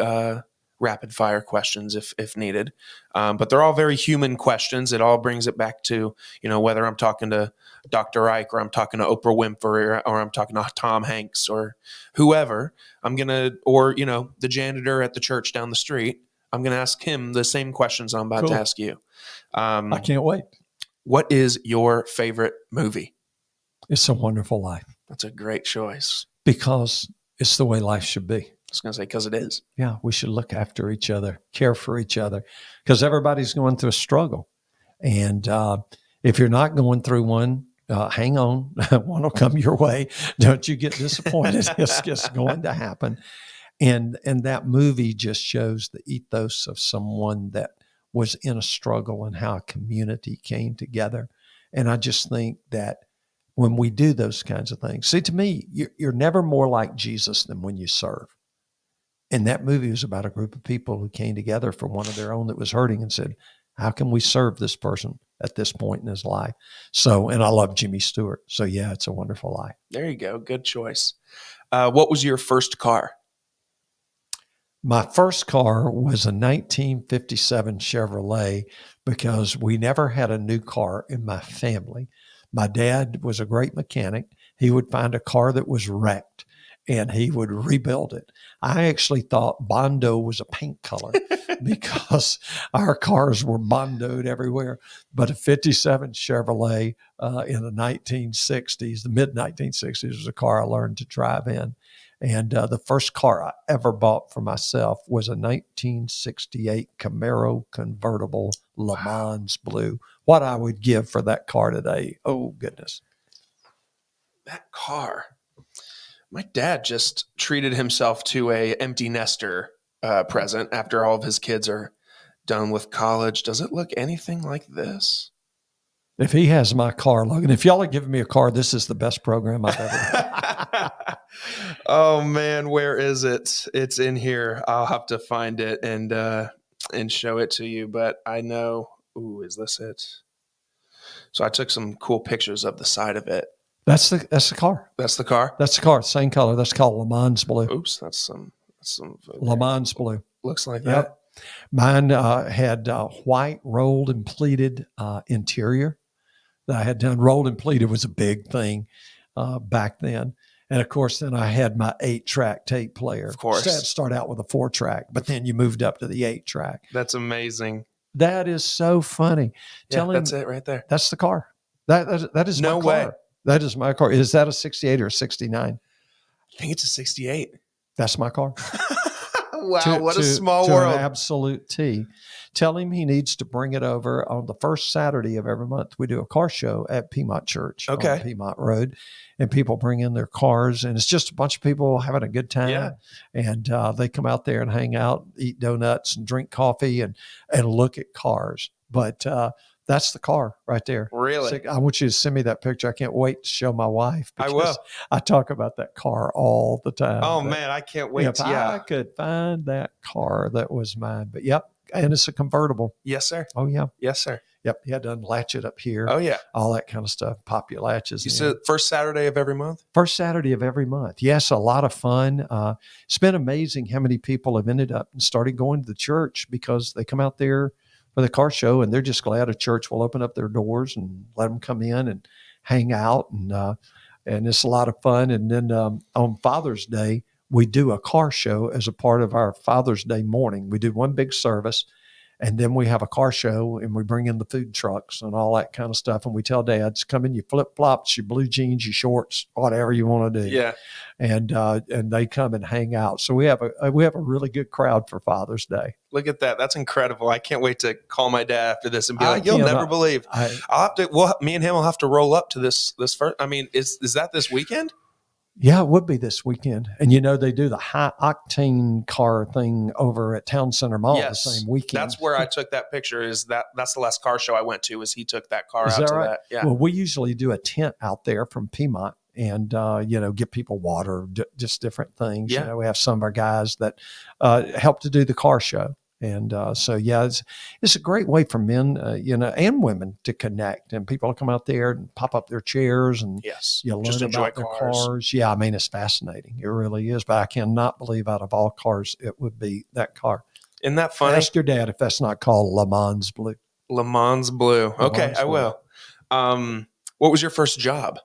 S1: rapid fire questions if needed. But they're all very human questions. It all brings it back to, whether I'm talking to Dr. Ike or I'm talking to Oprah Winfrey or I'm talking to Tom Hanks or whoever, or the janitor at the church down the street, I'm going to ask him the same questions I'm about to ask you.
S2: I can't wait.
S1: What is your favorite movie?
S2: It's a Wonderful Life.
S1: That's a great choice.
S2: Because it's the way life should be.
S1: I was going to say, because it is.
S2: Yeah, we should look after each other, care for each other, because everybody's going through a struggle. And if you're not going through one, hang on. One will come your way. Don't you get disappointed. It's just going to happen. And that movie just shows the ethos of someone that was in a struggle and how a community came together. And I just think that when we do those kinds of things, see, to me, you're never more like Jesus than when you serve. And that movie was about a group of people who came together for one of their own that was hurting and said, how can we serve this person at this point in his life. So, and I love Jimmy Stewart. So yeah, it's a wonderful life.
S1: There you go. Good choice. What was your first car?
S2: My first car was a 1957 Chevrolet because we never had a new car in my family. My dad was a great mechanic. He would find a car that was wrecked and he would rebuild it. I actually thought Bondo was a paint color because our cars were Bondoed everywhere. But a 57 Chevrolet in the 1960s, the mid 1960s, was a car I learned to drive in. And the first car I ever bought for myself was a 1968 Camaro convertible Le Mans Blue. What I would give for that car today, oh goodness.
S1: That car. My dad just treated himself to a empty nester present after all of his kids are done with college. Does it look anything like this?
S2: If he has my car, Logan, if y'all are giving me a car, this is the best program I've ever.
S1: Oh man, where is it? It's in here. I'll have to find it and show it to you. But I know. Ooh, is this it? So I took some cool pictures of the side of it.
S2: That's the car.
S1: That's the car.
S2: That's the car. Same color. That's called Le Mans Blue.
S1: Oops, that's some
S2: Le Mans Blue.
S1: Looks like
S2: Yep.
S1: that.
S2: Mine had white rolled and pleated interior that I had done. Rolled and pleated was a big thing back then. And of course, then I had my 8-track tape player.
S1: Of course.
S2: Start out with a 4-track, but then you moved up to the 8-track.
S1: That's amazing.
S2: That is so funny.
S1: Yeah, that's it right there.
S2: That's the car. That is
S1: no
S2: my
S1: way.
S2: car. That is my car. Is that a 68 or a 69?
S1: I think it's a 68.
S2: That's my car.
S1: Wow, what a small
S2: to
S1: world.
S2: An absolute T. Tell him he needs to bring it over on the first Saturday of every month. We do a car show at Piedmont Church on Piedmont Road, and people bring in their cars, and it's just a bunch of people having a good time.
S1: Yeah.
S2: And they come out there and hang out, eat donuts and drink coffee and look at cars. But that's the car right there.
S1: Really?
S2: So I want you to send me that picture. I can't wait to show my wife.
S1: I will.
S2: I talk about that car all the time.
S1: Oh, man, I can't wait.
S2: If I could find that car, that was mine. But yep, and it's a convertible.
S1: Yes, sir.
S2: Oh, yeah.
S1: Yes, sir.
S2: Yep, you had to unlatch it up here.
S1: Oh, yeah.
S2: All that kind of stuff. Pop your latches.
S1: You said first Saturday of every month?
S2: First Saturday of every month. Yes, a lot of fun. It's been amazing how many people have ended up and started going to the church because they come out there for the car show and they're just glad a church will open up their doors and let them come in and hang out. And it's a lot of fun. And then on Father's Day, we do a car show as a part of our Father's Day morning. We do one big service. And then we have a car show and we bring in the food trucks and all that kind of stuff. And we tell dads, come in your flip-flops, your blue jeans, your shorts, whatever you want to do.
S1: Yeah.
S2: And they come and hang out. So we have a really good crowd for Father's Day.
S1: Look at that. That's incredible. I can't wait to call my dad after this and be like, you'll never believe. I'll have to, well, me and him will have to roll up to this first. I mean, is that this weekend?
S2: Yeah, it would be this weekend. And, they do the high octane car thing over at Town Center Mall the same weekend.
S1: That's where I took that picture. That's the last car show I went to he took that car out to that. Yeah.
S2: Well, we usually do a tent out there from Piedmont and, get people water, just different things.
S1: Yeah.
S2: We have some of our guys that help to do the car show. And it's a great way for men, and women to connect. And people come out there and pop up their chairs and learn
S1: just enjoy
S2: about their cars. Yeah, I mean, it's fascinating. It really is. But I cannot believe out of all cars, it would be that car.
S1: Isn't that funny?
S2: Ask your dad if that's not called Le Mans Blue.
S1: Le Mans Blue. Okay, I will. What was your first job?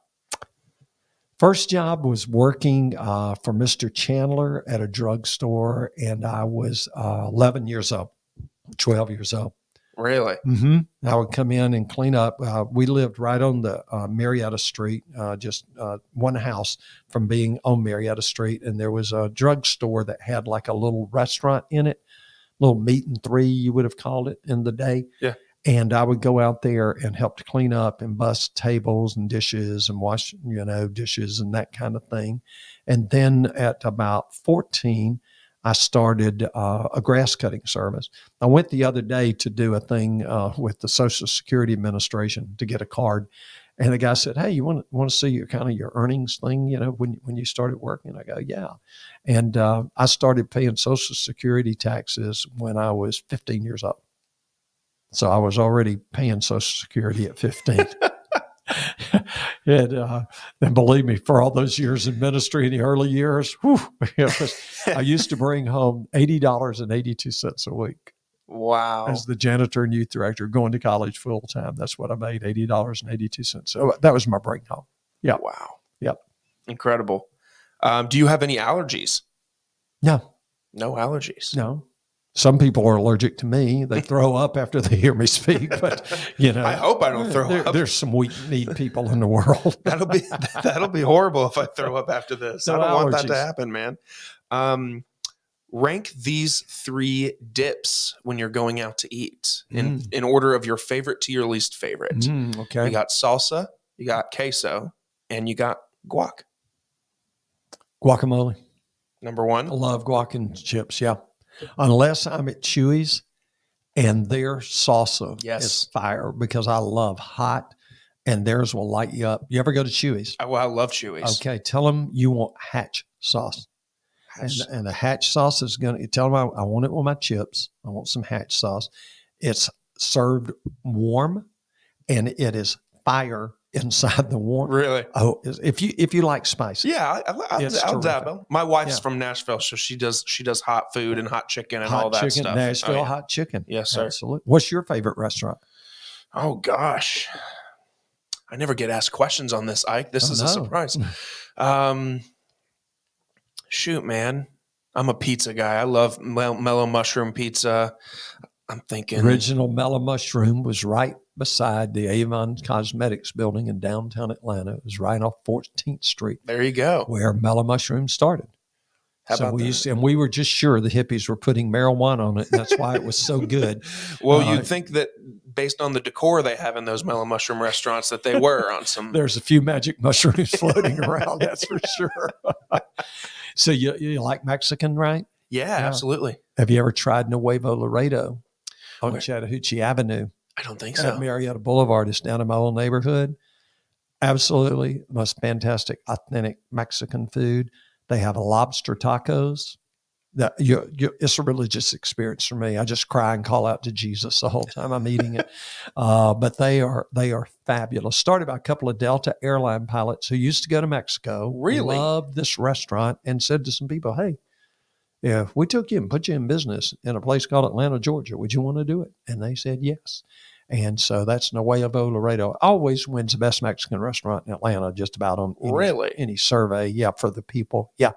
S2: First job was working for Mr. Chandler at a drugstore, and I was 12 years old.
S1: Really?
S2: Mm-hmm. I would come in and clean up. We lived right on the Marietta Street, just one house from being on Marietta Street, and there was a drugstore that had like a little restaurant in it, little meat and three, you would have called it in the day.
S1: Yeah.
S2: And I would go out there and help to clean up and bust tables and dishes and wash, dishes and that kind of thing. And then at about 14, I started a grass cutting service. I went the other day to do a thing with the Social Security Administration to get a card. And the guy said, hey, you want to see your earnings thing, when you started working? I go, yeah. And I started paying Social Security taxes when I was 15 years old. So I was already paying Social Security at 15. And believe me, for all those years in ministry in the early years, I used to bring home $80.82 a week.
S1: Wow.
S2: As the janitor and youth director, going to college full time. That's what I made, $80.82. So that was my bring home. Yeah.
S1: Wow.
S2: Yep.
S1: Incredible. Do you have any allergies?
S2: No.
S1: No allergies.
S2: No. Some people are allergic to me. They throw up after they hear me speak, but
S1: I hope I don't throw up.
S2: There's some weak-kneed people in the world.
S1: that'll be horrible if I throw up after this.
S2: No
S1: I don't want that
S2: allergies.
S1: to happen, man. Rank these 3 dips when you're going out to eat in order of your favorite to your least favorite.
S2: Okay.
S1: You got salsa, you got queso, and you got guac.
S2: Guacamole.
S1: Number 1.
S2: I love guac and chips, yeah. Unless I'm at Chewy's and their salsa is fire, because I love hot, and theirs will light you up. You ever go to Chewy's?
S1: I love Chewy's.
S2: Okay, tell them you want Hatch sauce. And the Hatch sauce is going to, tell them I want it with my chips. I want some Hatch sauce. It's served warm, and it is fire inside the warm.
S1: Really?
S2: Oh, if you like spicy.
S1: Yeah, I'll dabble. My wife's from Nashville, so she does hot food and hot chicken and all that stuff.
S2: Nashville hot chicken.
S1: Yes, sir.
S2: Absolutely. What's your favorite restaurant?
S1: Oh gosh, I never get asked questions on this, Ike. This is a surprise. Shoot, man, I'm a pizza guy. I love mellow mushroom pizza. I'm thinking
S2: original mellow mushroom was right beside the Avon Cosmetics building in downtown Atlanta. It was right off 14th Street.
S1: There you go.
S2: Where mellow mushroom started.
S1: How about that?
S2: And we were just sure the hippies were putting marijuana on it, and that's why it was so good.
S1: Well, you'd think that based on the decor they have in those mellow mushroom restaurants that they were on some.
S2: There's a few magic mushrooms floating around, that's for sure. So you like Mexican, right?
S1: Yeah, absolutely.
S2: Have you ever tried Nuevo Laredo on Chattahoochee Avenue?
S1: I don't think so.
S2: At Marietta Boulevard. It's down in my old neighborhood. Absolutely. Most fantastic, authentic Mexican food. They have lobster tacos. It's a religious experience for me. I just cry and call out to Jesus the whole time I'm eating it. But they are fabulous. Started by a couple of Delta airline pilots who used to go to Mexico.
S1: Really?
S2: Loved this restaurant and said to some people, hey, if we took you and put you in business in a place called Atlanta, Georgia, would you want to do it? And they said yes. And so that's Nuevo Laredo. Always wins the best Mexican restaurant in Atlanta, just about on any survey. Yeah, for the people. Yeah.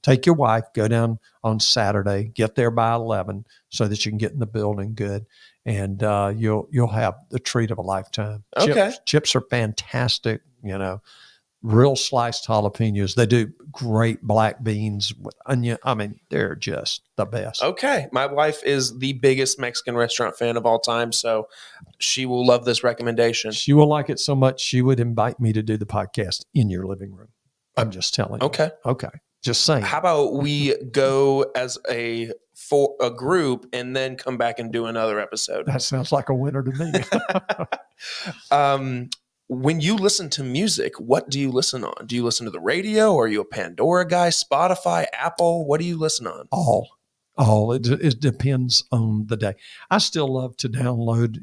S2: Take your wife, go down on Saturday, get there by 11 so that you can get in the building good. And you'll have the treat of a lifetime.
S1: Okay.
S2: Chips are fantastic, real sliced jalapenos. They do great black beans with onion. I mean, they're just the best.
S1: Okay. My wife is the biggest Mexican restaurant fan of all time, so she will love this recommendation.
S2: She will like it so much she would invite me to do the podcast in your living room. I'm just telling you. Okay. Just saying.
S1: How about we go as a group and then come back and do another episode?
S2: That sounds like a winner to
S1: me. When you listen to music, what do you listen on? Do you listen to the radio? Or are you a Pandora guy, Spotify, Apple? What do you listen on?
S2: All. It depends on the day. I still love to download,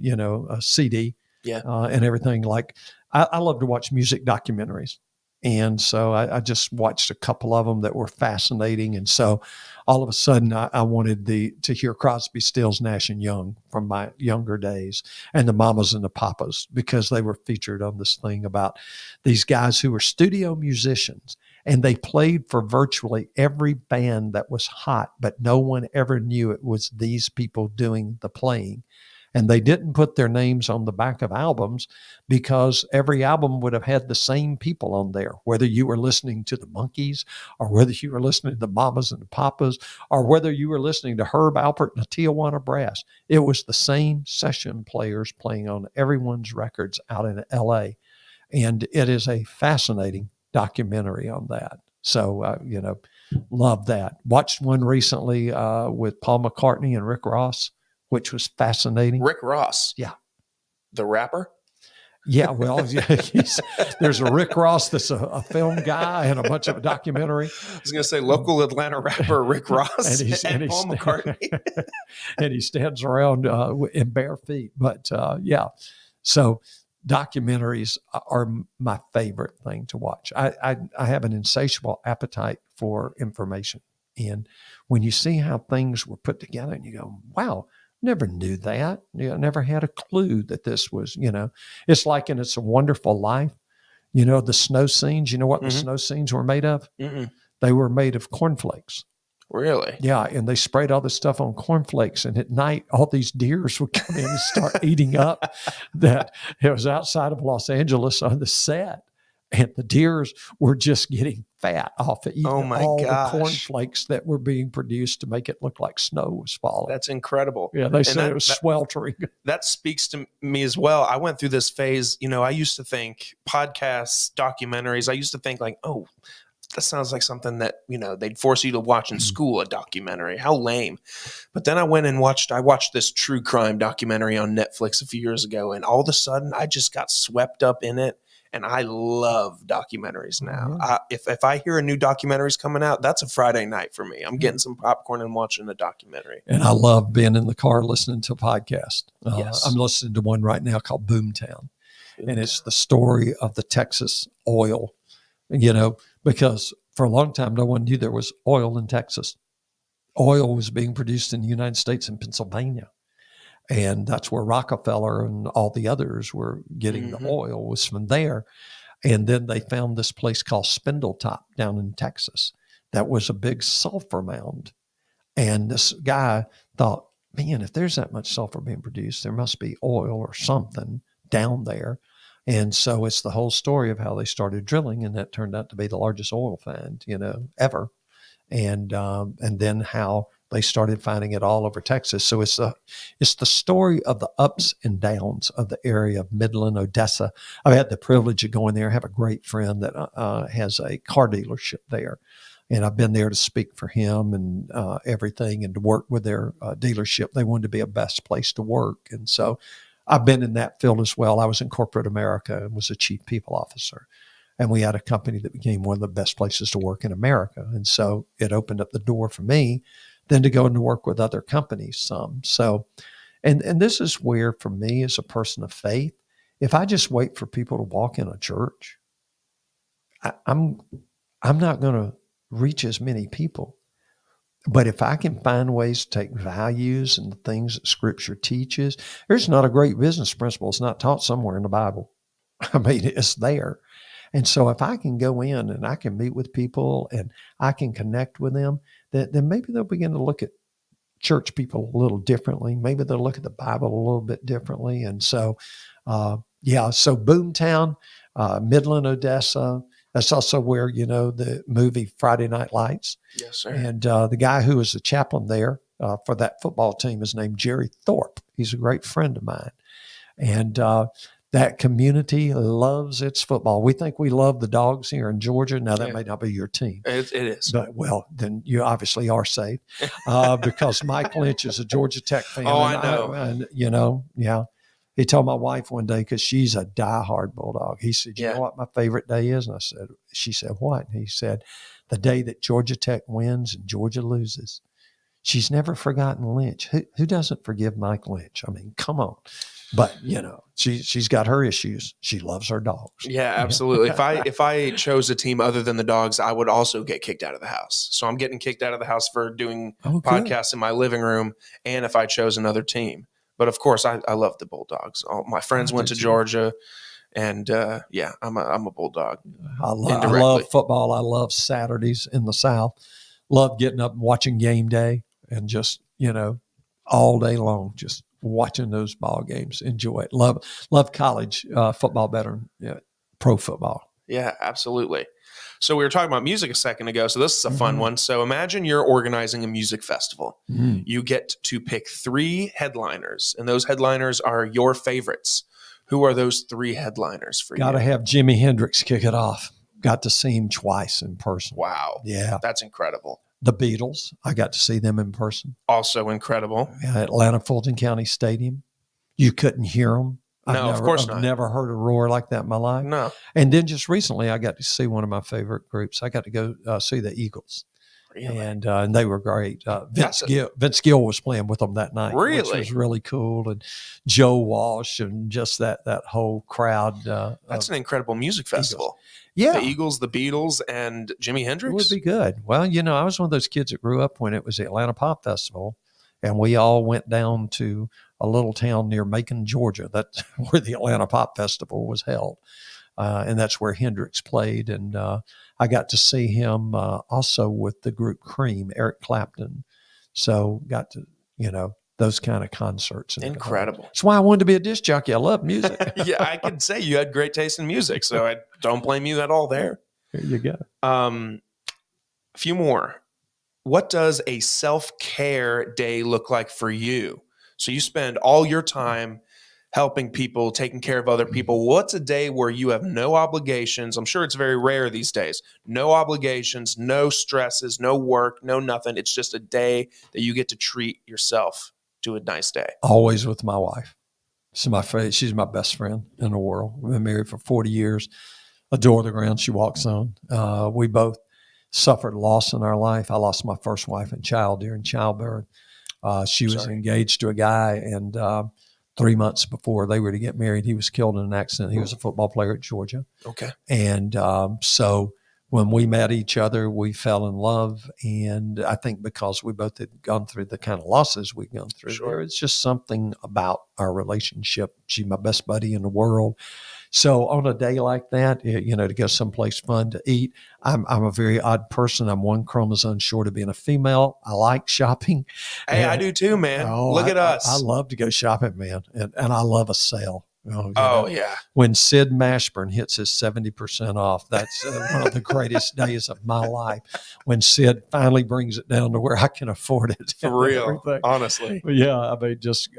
S2: a CD and everything. Like I love to watch music documentaries. And so I just watched a couple of them that were fascinating. And so all of a sudden I wanted to hear Crosby, Stills, Nash and Young from my younger days, and the Mamas and the Papas, because they were featured on this thing about these guys who were studio musicians, and they played for virtually every band that was hot, but no one ever knew it was these people doing the playing. And they didn't put their names on the back of albums because every album would have had the same people on there, whether you were listening to the Monkees or whether you were listening to the Mamas and the Papas or whether you were listening to Herb Alpert and the Tijuana Brass. It was the same session players playing on everyone's records out in L.A. And it is a fascinating documentary on that. So, love that. Watched one recently with Paul McCartney and Rick Ross, which was fascinating.
S1: Rick Ross.
S2: Yeah.
S1: The rapper?
S2: Yeah, well, there's a Rick Ross that's a film guy and a bunch of documentary.
S1: I was going to say local Atlanta rapper Rick Ross and Paul McCartney.
S2: And he stands around in bare feet. But yeah, so documentaries are my favorite thing to watch. I have an insatiable appetite for information. And when you see how things were put together and you go, wow, never knew that. Never had a clue that this was, it's like in It's a Wonderful Life, the snow scenes, you know what the snow scenes were made of?
S1: Mm-mm.
S2: They were made of cornflakes.
S1: Really?
S2: Yeah. And they sprayed all this stuff on cornflakes. And at night, all these deers would come in and start eating up that. It was outside of Los Angeles on the set. And the deers were just getting fat off of eating all the cornflakes that were being produced to make it look like snow was falling.
S1: That's incredible.
S2: Yeah, they said it was sweltering.
S1: That speaks to me as well. I went through this phase. I used to think podcasts, documentaries, I used to think like, oh, that sounds like something that, they'd force you to watch in school, a documentary. How lame. But then I went and watched this true crime documentary on Netflix a few years ago. And all of a sudden I just got swept up in it. And I love documentaries now. If I hear a new documentary's coming out, that's a Friday night for me. I'm getting some popcorn and watching a documentary.
S2: And I love being in the car listening to a podcast.
S1: Yes.
S2: I'm listening to one right now called Boomtown. And it's the story of the Texas oil, because for a long time, no one knew there was oil in Texas. Oil was being produced in the United States in Pennsylvania. And that's where Rockefeller and all the others were getting the oil, was from there. And then they found this place called Spindletop down in Texas. That was a big sulfur mound. And this guy thought, man, if there's that much sulfur being produced, there must be oil or something down there. And so it's the whole story of how they started drilling. And that turned out to be the largest oil find, ever. And then how they started finding it all over Texas. So it's the story of the ups and downs of the area of Midland, Odessa. I've had the privilege of going there. I have a great friend that has a car dealership there. And I've been there to speak for him and everything and to work with their dealership. They wanted to be a best place to work. And so I've been in that field as well. I was in corporate America and was a chief people officer. And we had a company that became one of the best places to work in America. And so it opened up the door for me then to go and to work with other companies some. So, and this is where, for me as a person of faith, if I just wait for people to walk in a church, I'm not going to reach as many people. But if I can find ways to take values and the things that Scripture teaches, there's not a great business principle. It's not taught somewhere in the Bible. I mean, it's there. And so if I can go in and I can meet with people and I can connect with them, then maybe they'll begin to look at church people a little differently. Maybe they'll look at the Bible a little bit differently. And so, so Boomtown, Midland, Odessa, that's also where, the movie Friday Night Lights.
S1: Yes, sir.
S2: And the guy who was the chaplain there for that football team is named Jerry Thorpe. He's a great friend of mine. And that community loves its football. We think we love the Dogs here in Georgia. Now, that may not be your team.
S1: It is.
S2: But, well, then you obviously are safe because Mike Lynch is a Georgia Tech fan.
S1: Oh, I know.
S2: Yeah. He told my wife one day, because she's a diehard Bulldog. He said, you know what my favorite day is? And she said, what? And he said, the day that Georgia Tech wins and Georgia loses. She's never forgotten Lynch. Who doesn't forgive Mike Lynch? I mean, come on. But, she's got her issues. She loves her dogs.
S1: Yeah, absolutely. If I chose a team other than the Dogs, I would also get kicked out of the house. So I'm getting kicked out of the house for doing podcasts in my living room, and if I chose another team. But of course, I love the Bulldogs. All my friends went to Georgia, and I'm a Bulldog.
S2: I love football. I love Saturdays in the South. Love getting up and watching game day and just all day long, just watching those ball games. Enjoy it. Love college football better than pro football.
S1: Yeah, absolutely. So we were talking about music a second ago. So this is a fun one. So imagine you're organizing a music festival. You get to pick 3 headliners, and those headliners are your favorites. Who are those 3 headliners for you?
S2: Got to have Jimi Hendrix kick it off. Got to see him twice in person.
S1: Wow.
S2: Yeah.
S1: That's incredible.
S2: The Beatles, I got to see them in person.
S1: Also incredible.
S2: Atlanta Fulton County Stadium. You couldn't hear them
S1: No, of course
S2: I've
S1: not.
S2: never heard a roar like that in my life.
S1: No.
S2: And then just recently, I got to see one of my favorite groups. I got to go see the Eagles.
S1: Really?
S2: And they were great. Vince Gill was playing with them that night,
S1: Really?
S2: which was really cool. And Joe Walsh and just that whole crowd.
S1: That's an incredible music festival.
S2: Yeah.
S1: The Eagles, the Beatles, and Jimi Hendrix.
S2: It would be good. Well, I was one of those kids that grew up when it was the Atlanta Pop Festival, and we all went down to a little town near Macon, Georgia. That's where the Atlanta Pop Festival was held. And that's where Hendrix played. And I got to see him also with the group Cream, Eric Clapton. So got to, those kind of concerts.
S1: Incredible.
S2: That's why I wanted to be a disc jockey. I love music.
S1: Yeah, I could say you had great taste in music, so I don't blame you at all there.
S2: There you go.
S1: A few more. What does a self-care day look like for you? So you spend all your time helping people, taking care of other people. What's a day where you have no obligations? I'm sure it's very rare these days. No obligations, no stresses, no work, no nothing. It's just a day that you get to treat yourself to a nice day.
S2: Always with my wife. She's my best friend in the world. We've been married for 40 years. Adore the ground she walks on. We both suffered loss in our life. I lost my first wife and child during childbirth. She was engaged to a guy, and 3 months before they were to get married, he was killed in an accident. He was a football player at Georgia.
S1: Okay.
S2: And so when we met each other, we fell in love. And I think because we both had gone through the kind of losses we've gone through, there is just something about our relationship. She's my best buddy in the world. So on a day like that, to go someplace fun to eat, I'm a very odd person. I'm one chromosome short of being a female. I like shopping.
S1: Hey, I do too, man. Look at us.
S2: I love to go shopping, man. And I love a sale.
S1: Yeah.
S2: When Sid Mashburn hits his 70% off, that's one of the greatest days of my life. When Sid finally brings it down to where I can afford it.
S1: For real, honestly.
S2: But yeah, I mean, just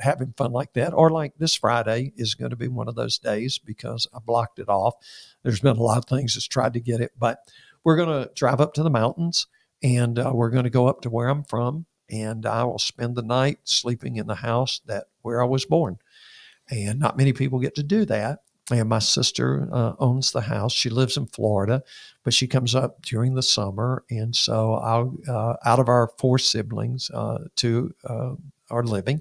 S2: having fun like that. Or like this Friday is going to be one of those days because I blocked it off. There's been a lot of things that's tried to get it, but we're going to drive up to the mountains and we're going to go up to where I'm from, and I will spend the night sleeping in the house where I was born. And not many people get to do that. And my sister owns the house. She lives in Florida, but she comes up during the summer. And so out of our 4 siblings, 2 are living.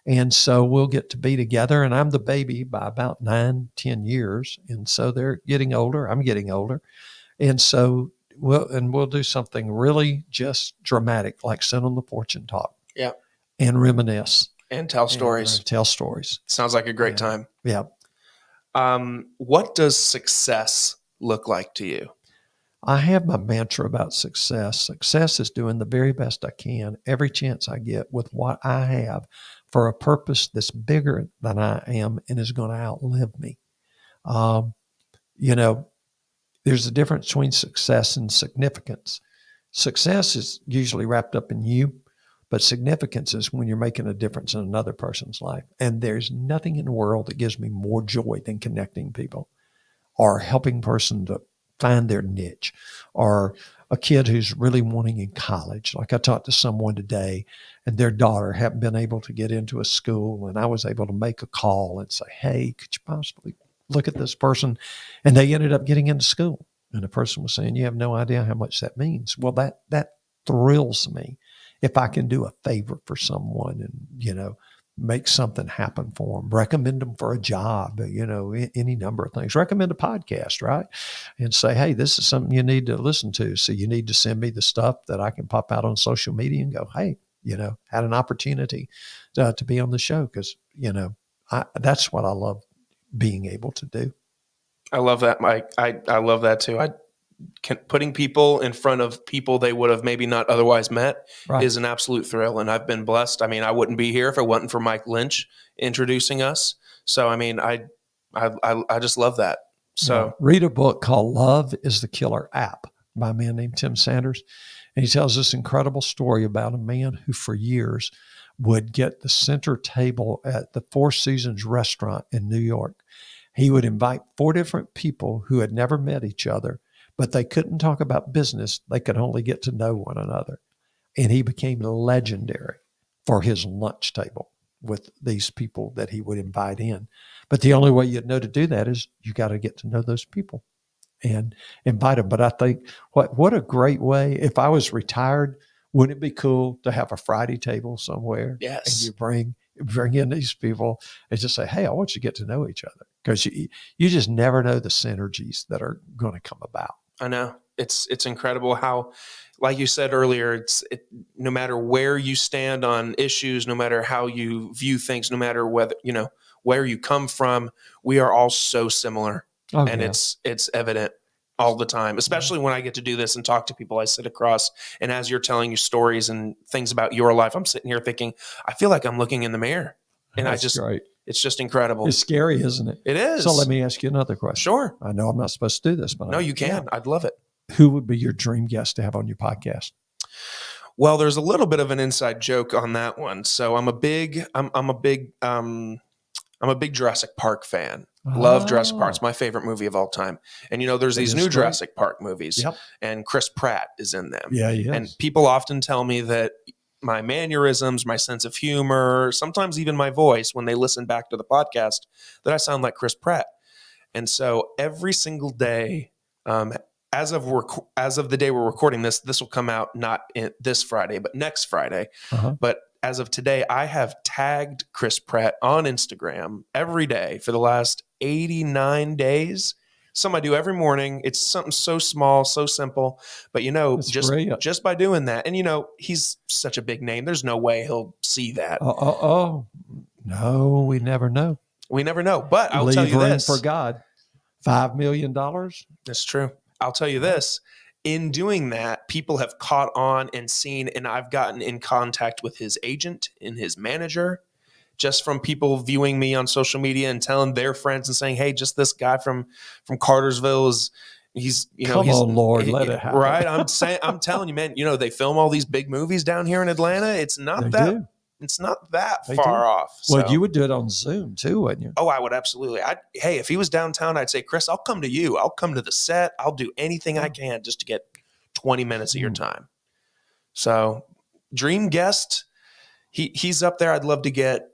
S2: And so we'll get to be together. And I'm the baby by about 9-10 years. And so they're getting older. I'm getting older. And so we'll do something really just dramatic, like sit on the porch and talk.
S1: Yeah.
S2: And reminisce.
S1: And tell stories.
S2: Tell stories.
S1: Sounds like a great time.
S2: Yeah.
S1: What does success look like to you?
S2: I have my mantra about success. Success is doing the very best I can every chance I get with what I have for a purpose that's bigger than I am and is going to outlive me. There's a difference between success and significance. Success is usually wrapped up in you. But significance is when you're making a difference in another person's life. And there's nothing in the world that gives me more joy than connecting people or helping a person to find their niche, or a kid who's really wanting in college. Like I talked to someone today and their daughter hadn't been able to get into a school, and I was able to make a call and say, hey, could you possibly look at this person? And they ended up getting into school. And the person was saying, you have no idea how much that means. Well, that thrills me. If I can do a favor for someone and, make something happen for them, recommend them for a job, any number of things, recommend a podcast, right? And say, hey, this is something you need to listen to. So you need to send me the stuff that I can pop out on social media and go, hey, had an opportunity to be on the show. Cause that's what I love being able to do.
S1: I love that, Mike. I love that too. Putting people in front of people they would have maybe not otherwise met is an absolute thrill. And I've been blessed. I mean, I wouldn't be here if it wasn't for Mike Lynch introducing us. So, I mean, I just love that. So
S2: read a book called Love is the Killer App by a man named Tim Sanders. And he tells this incredible story about a man who for years would get the center table at the Four Seasons restaurant in New York. He would invite 4 different people who had never met each other, but they couldn't talk about business. They could only get to know one another. And he became legendary for his lunch table. with these people that he would invite in. But the only way you'd know to do that is you got to get to know those people and invite them. But I think what a great way. If I was retired, wouldn't it be cool to have a Friday table somewhere? And
S1: Yes.
S2: you bring in these people and just say, hey, I want you to get to know each other, because you just never know the synergies that are going to come about.
S1: I know. It's incredible how, like you said earlier, no matter where you stand on issues, no matter how you view things, no matter whether, where you come from, we are all so similar. And
S2: yeah.
S1: it's evident all the time, especially when I get to do this and talk to people I sit across. And as you're telling your stories and things about your life, I'm sitting here thinking, I feel like I'm looking in the mirror. And
S2: That's great.
S1: It's just incredible.
S2: It's scary, isn't it?
S1: It is.
S2: So let me ask you another question.
S1: Sure.
S2: I know I'm not supposed to do this, but
S1: no, you can.
S2: Yeah.
S1: I'd love it.
S2: Who would be your dream guest to have on your podcast?
S1: Well, there's a little bit of an inside joke on that one. So I'm a big Jurassic Park fan. Love Jurassic Park. It's my favorite movie of all time. And there's these new Jurassic Park movies, and Chris Pratt is in them.
S2: Yeah, he is.
S1: And people often tell me that my mannerisms, my sense of humor, sometimes even my voice, when they listen back to the podcast, that I sound like Chris Pratt. And so every single day, as of the day we're recording this will come out not this Friday, but next Friday. But as of today, I have tagged Chris Pratt on Instagram every day for the last 89 days. Something I do every morning. It's something so small, so simple, but just by doing that, and he's such a big name. There's no way he'll see that.
S2: No, we never know.
S1: We never know. But I'll tell you this:
S2: for God, $5 million.
S1: That's true. I'll tell you this. In doing that, people have caught on and seen, and I've gotten in contact with his agent and his manager, just from people viewing me on social media and telling their friends and saying, "Hey, just this guy from Cartersville he's
S2: Come on, Lord, let it happen."
S1: Right? I'm telling you, man. They film all these big movies down here in Atlanta. It's not that far off.
S2: Well, you would do it on Zoom too, wouldn't you?
S1: Oh, I would absolutely. Hey, if he was downtown, I'd say, Chris, I'll come to you. I'll come to the set. I'll do anything I can just to get 20 minutes of your time. So, dream guest, he's up there. I'd love to get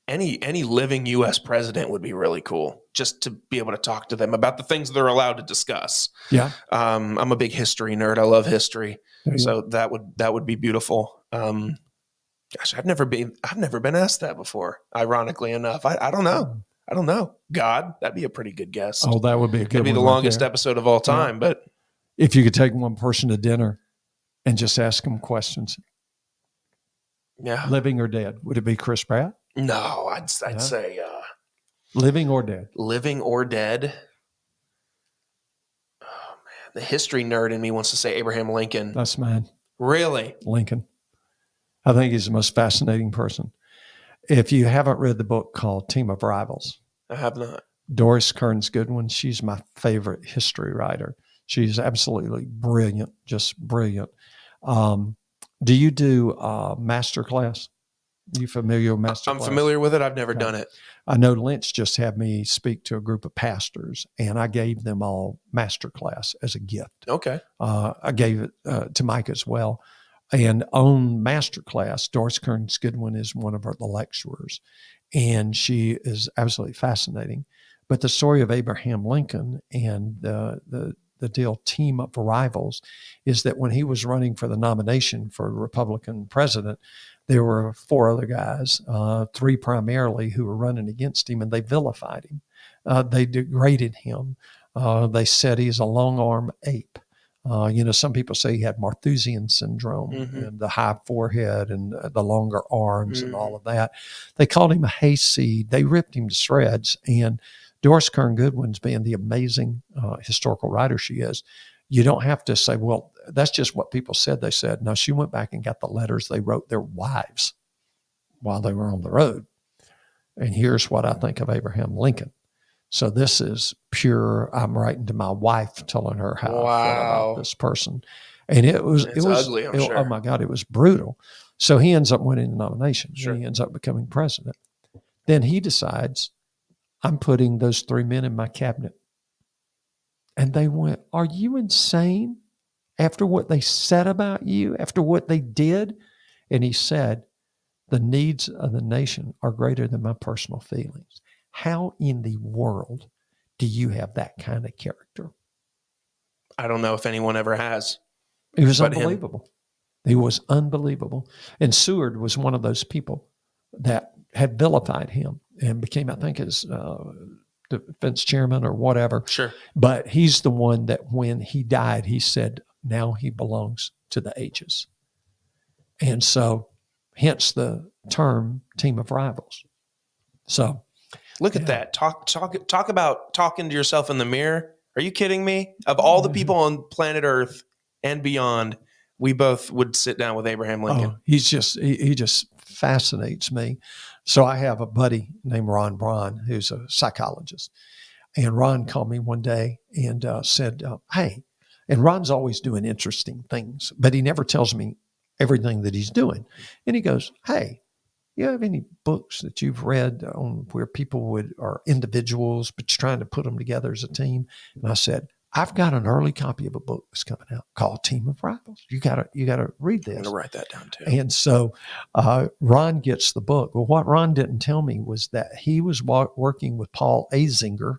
S1: any living U.S. president would be really cool, just to be able to talk to them about the things they're allowed to discuss.
S2: Yeah.
S1: I'm a big history nerd. I love history. So that would be beautiful. Gosh, I've never been asked that before. Ironically enough, I don't know. God, that'd be a pretty good guess.
S2: Oh, that would be a good.
S1: It'd be the longest episode of all time. Yeah. But
S2: if you could take one person to dinner and just ask them questions, living or dead, would it be Chris Pratt?
S1: No, I'd say
S2: living or dead.
S1: Living or dead. Oh man, the history nerd in me wants to say Abraham Lincoln.
S2: That's mine.
S1: Really?
S2: Lincoln. I think he's the most fascinating person. If you haven't read the book called Team of Rivals.
S1: I have not. Doris
S2: Kearns Goodwin, she's my favorite history writer. She's absolutely brilliant, just brilliant. Do you do masterclass? Are you familiar with masterclass?
S1: I'm familiar with it. I've never done it.
S2: I know Lynch just had me speak to a group of pastors, and I gave them all masterclass as a gift.
S1: Okay.
S2: I gave it to Mike as well. And on masterclass, Doris Kearns Goodwin is one of the lecturers, and she is absolutely fascinating. But the story of Abraham Lincoln and the deal Team of Rivals is that when he was running for the nomination for Republican president, there were 4 other guys, 3 primarily, who were running against him, and they vilified him. They degraded him. They said he's a long-armed ape. Some people say he had Malthusian syndrome and the high forehead and the longer arms and all of that. They called him a hayseed. They ripped him to shreds. And Doris Kearns Goodwin's being the amazing historical writer she is, you don't have to say, well, that's just what people said. They said, no, she went back and got the letters they wrote their wives while they were on the road. And here's what I think of Abraham Lincoln. So this is pure, I'm writing to my wife telling her how I feel about this person. And it was
S1: ugly, I'm sure.
S2: Oh my God, it was brutal. So he ends up winning the nomination.
S1: Sure.
S2: He ends up becoming president. Then he decides, I'm putting those 3 men in my cabinet. And they went, are you insane? After what they said about you, after what they did? And he said, The needs of the nation are greater than my personal feelings. How in the world do you have that kind of character?
S1: I don't know if anyone ever has.
S2: It was
S1: But him.
S2: unbelievable. He was unbelievable. And Seward was one of those people that had vilified him and became, I think, his defense chairman or whatever.
S1: Sure.
S2: But he's the one that when he died, he said, now he belongs to the H's. And so hence the term team of rivals. So
S1: look at that. Talk about talking to yourself in the mirror. Are you kidding me? Of all the people on planet Earth and beyond, we both would sit down with Abraham Lincoln.
S2: he just fascinates me. So I have a buddy named Ron Braun, who's a psychologist. And Ron called me one day and said, hey, and Ron's always doing interesting things, but he never tells me everything that he's doing. And he goes, hey, you have any books that you've read on where people are individuals, but you're trying to put them together as a team? And I said, I've got an early copy of a book that's coming out called Team of Rivals. You gotta read this.
S1: I'm gonna write that down too.
S2: And so Ron gets the book. Well, what Ron didn't tell me was that he was working with Paul Azinger,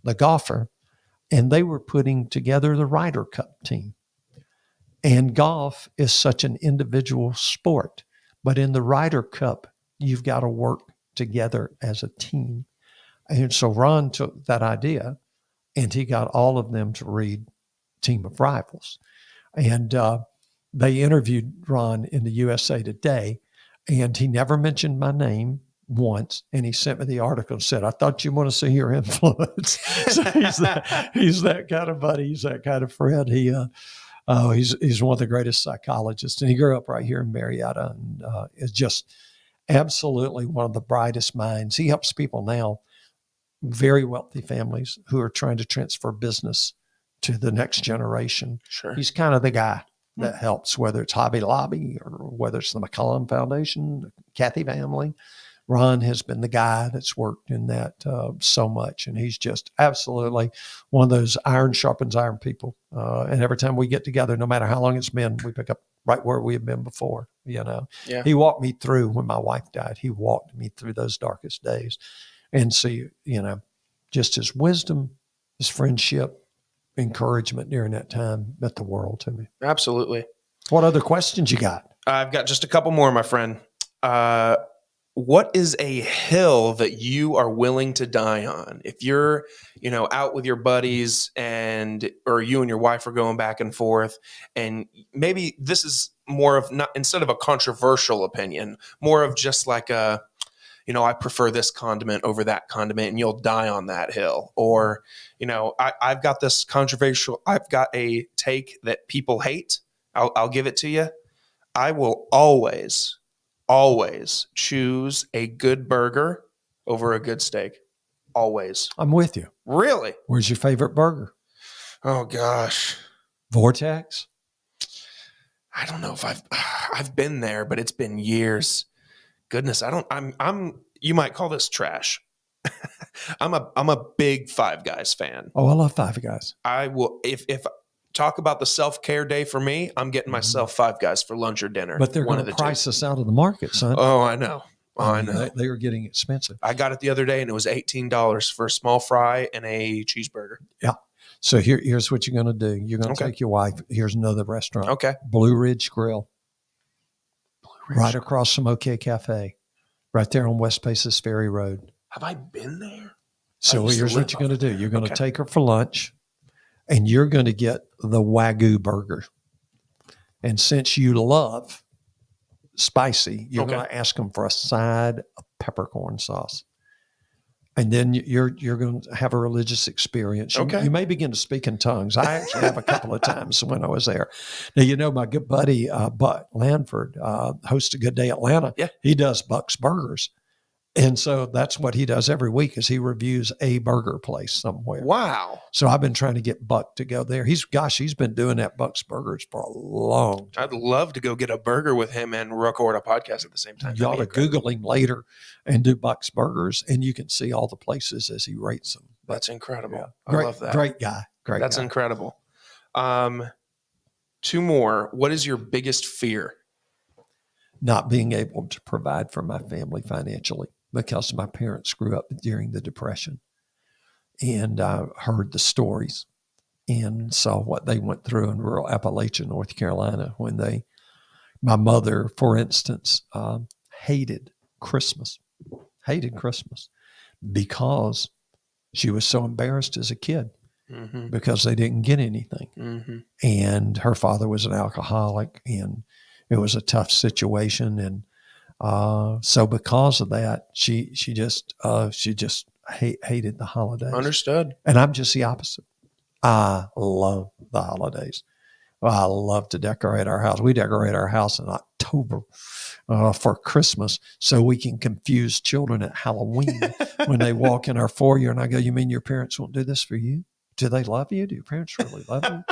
S2: the golfer, and they were putting together the Ryder Cup team. And golf is such an individual sport. But in the Ryder Cup, you've got to work together as a team. And so Ron took that idea and he got all of them to read Team of Rivals. And they interviewed Ron in the USA Today, and he never mentioned my name once. And he sent me the article and said, I thought you want to see your influence. So he's that kind of buddy. He's that kind of friend. He's one of the greatest psychologists, and he grew up right here in Marietta, and is just absolutely one of the brightest minds. He helps people now, very wealthy families who are trying to transfer business to the next generation.
S1: Sure.
S2: He's kind of the guy that helps, whether it's Hobby Lobby or whether it's the McCollum Foundation, the Kathy family. Ron has been the guy that's worked in that so much, and he's just absolutely one of those iron sharpens iron people. And every time we get together, no matter how long it's been, we pick up right where we have been before. Yeah. He walked me through when my wife died. He walked me through those darkest days, and so just his wisdom, his friendship, encouragement during that time meant the world to me.
S1: Absolutely.
S2: What other questions you got?
S1: I've got just a couple more, my friend. What is a hill that you are willing to die on? If you're, out with your buddies or you and your wife are going back and forth, and maybe this is more of instead of a controversial opinion, more of just like I prefer this condiment over that condiment, and you'll die on that hill. Or, I've got this controversial, I've got a take that people hate. I'll give it to you. I will always choose a good burger over a good steak. Always.
S2: I'm with you.
S1: Really?
S2: Where's your favorite burger?
S1: Oh gosh.
S2: Vortex?
S1: I don't know if I've been there, but it's been years. Goodness, you might call this trash. I'm a big Five Guys fan.
S2: Oh, I love Five Guys.
S1: I will if talk about the self-care day for me, I'm getting myself Five Guys for lunch or dinner.
S2: But they're going to price us out of the market, son.
S1: Oh, I know. I know.
S2: They are getting expensive.
S1: I got it the other day, and it was $18 for a small fry and a cheeseburger.
S2: Yeah. So here's what you're going to do. You're going to take your wife. Here's another restaurant.
S1: Okay.
S2: Blue Ridge Grill. Right across from OK Cafe. Right there on West Paces Ferry Road.
S1: Have I been there?
S2: So here's what you're going to do. You're going to take her for lunch, and you're going to get the Wagyu burger. And since you love spicy, you're going to ask them for a side of peppercorn sauce. And then you're going to have a religious experience. You may begin to speak in tongues. I actually have a couple of times when I was there. Now, my good buddy, Buck Lanford, hosts A Good Day Atlanta. Yeah. He does Buck's Burgers. And so that's what he does every week is he reviews a burger place somewhere.
S1: Wow.
S2: So I've been trying to get Buck to go there. He's been doing that Buck's Burgers for a long time.
S1: I'd love to go get a burger with him and record a podcast at the same time.
S2: You ought to Google him later and do Buck's Burgers, and you can see all the places as he rates them.
S1: That's incredible. Yeah.
S2: I
S1: love that.
S2: Great guy.
S1: That's incredible. Two more. What is your biggest fear?
S2: not being able to provide for my family financially because my parents grew up during the Depression. And I heard the stories and saw what they went through in rural Appalachia, North Carolina, when my mother, for instance, hated Christmas because she was so embarrassed as a kid because they didn't get anything. And her father was an alcoholic, and it was a tough situation. And so because of that, she just hated the holidays.
S1: Understood.
S2: And I'm just the opposite. I love the holidays. Well, I love to decorate our house. We decorate our house in October for Christmas so we can confuse children at Halloween when they walk in our foyer. And I go, you mean your parents won't do this for you? Do they love you? Do your parents really love you?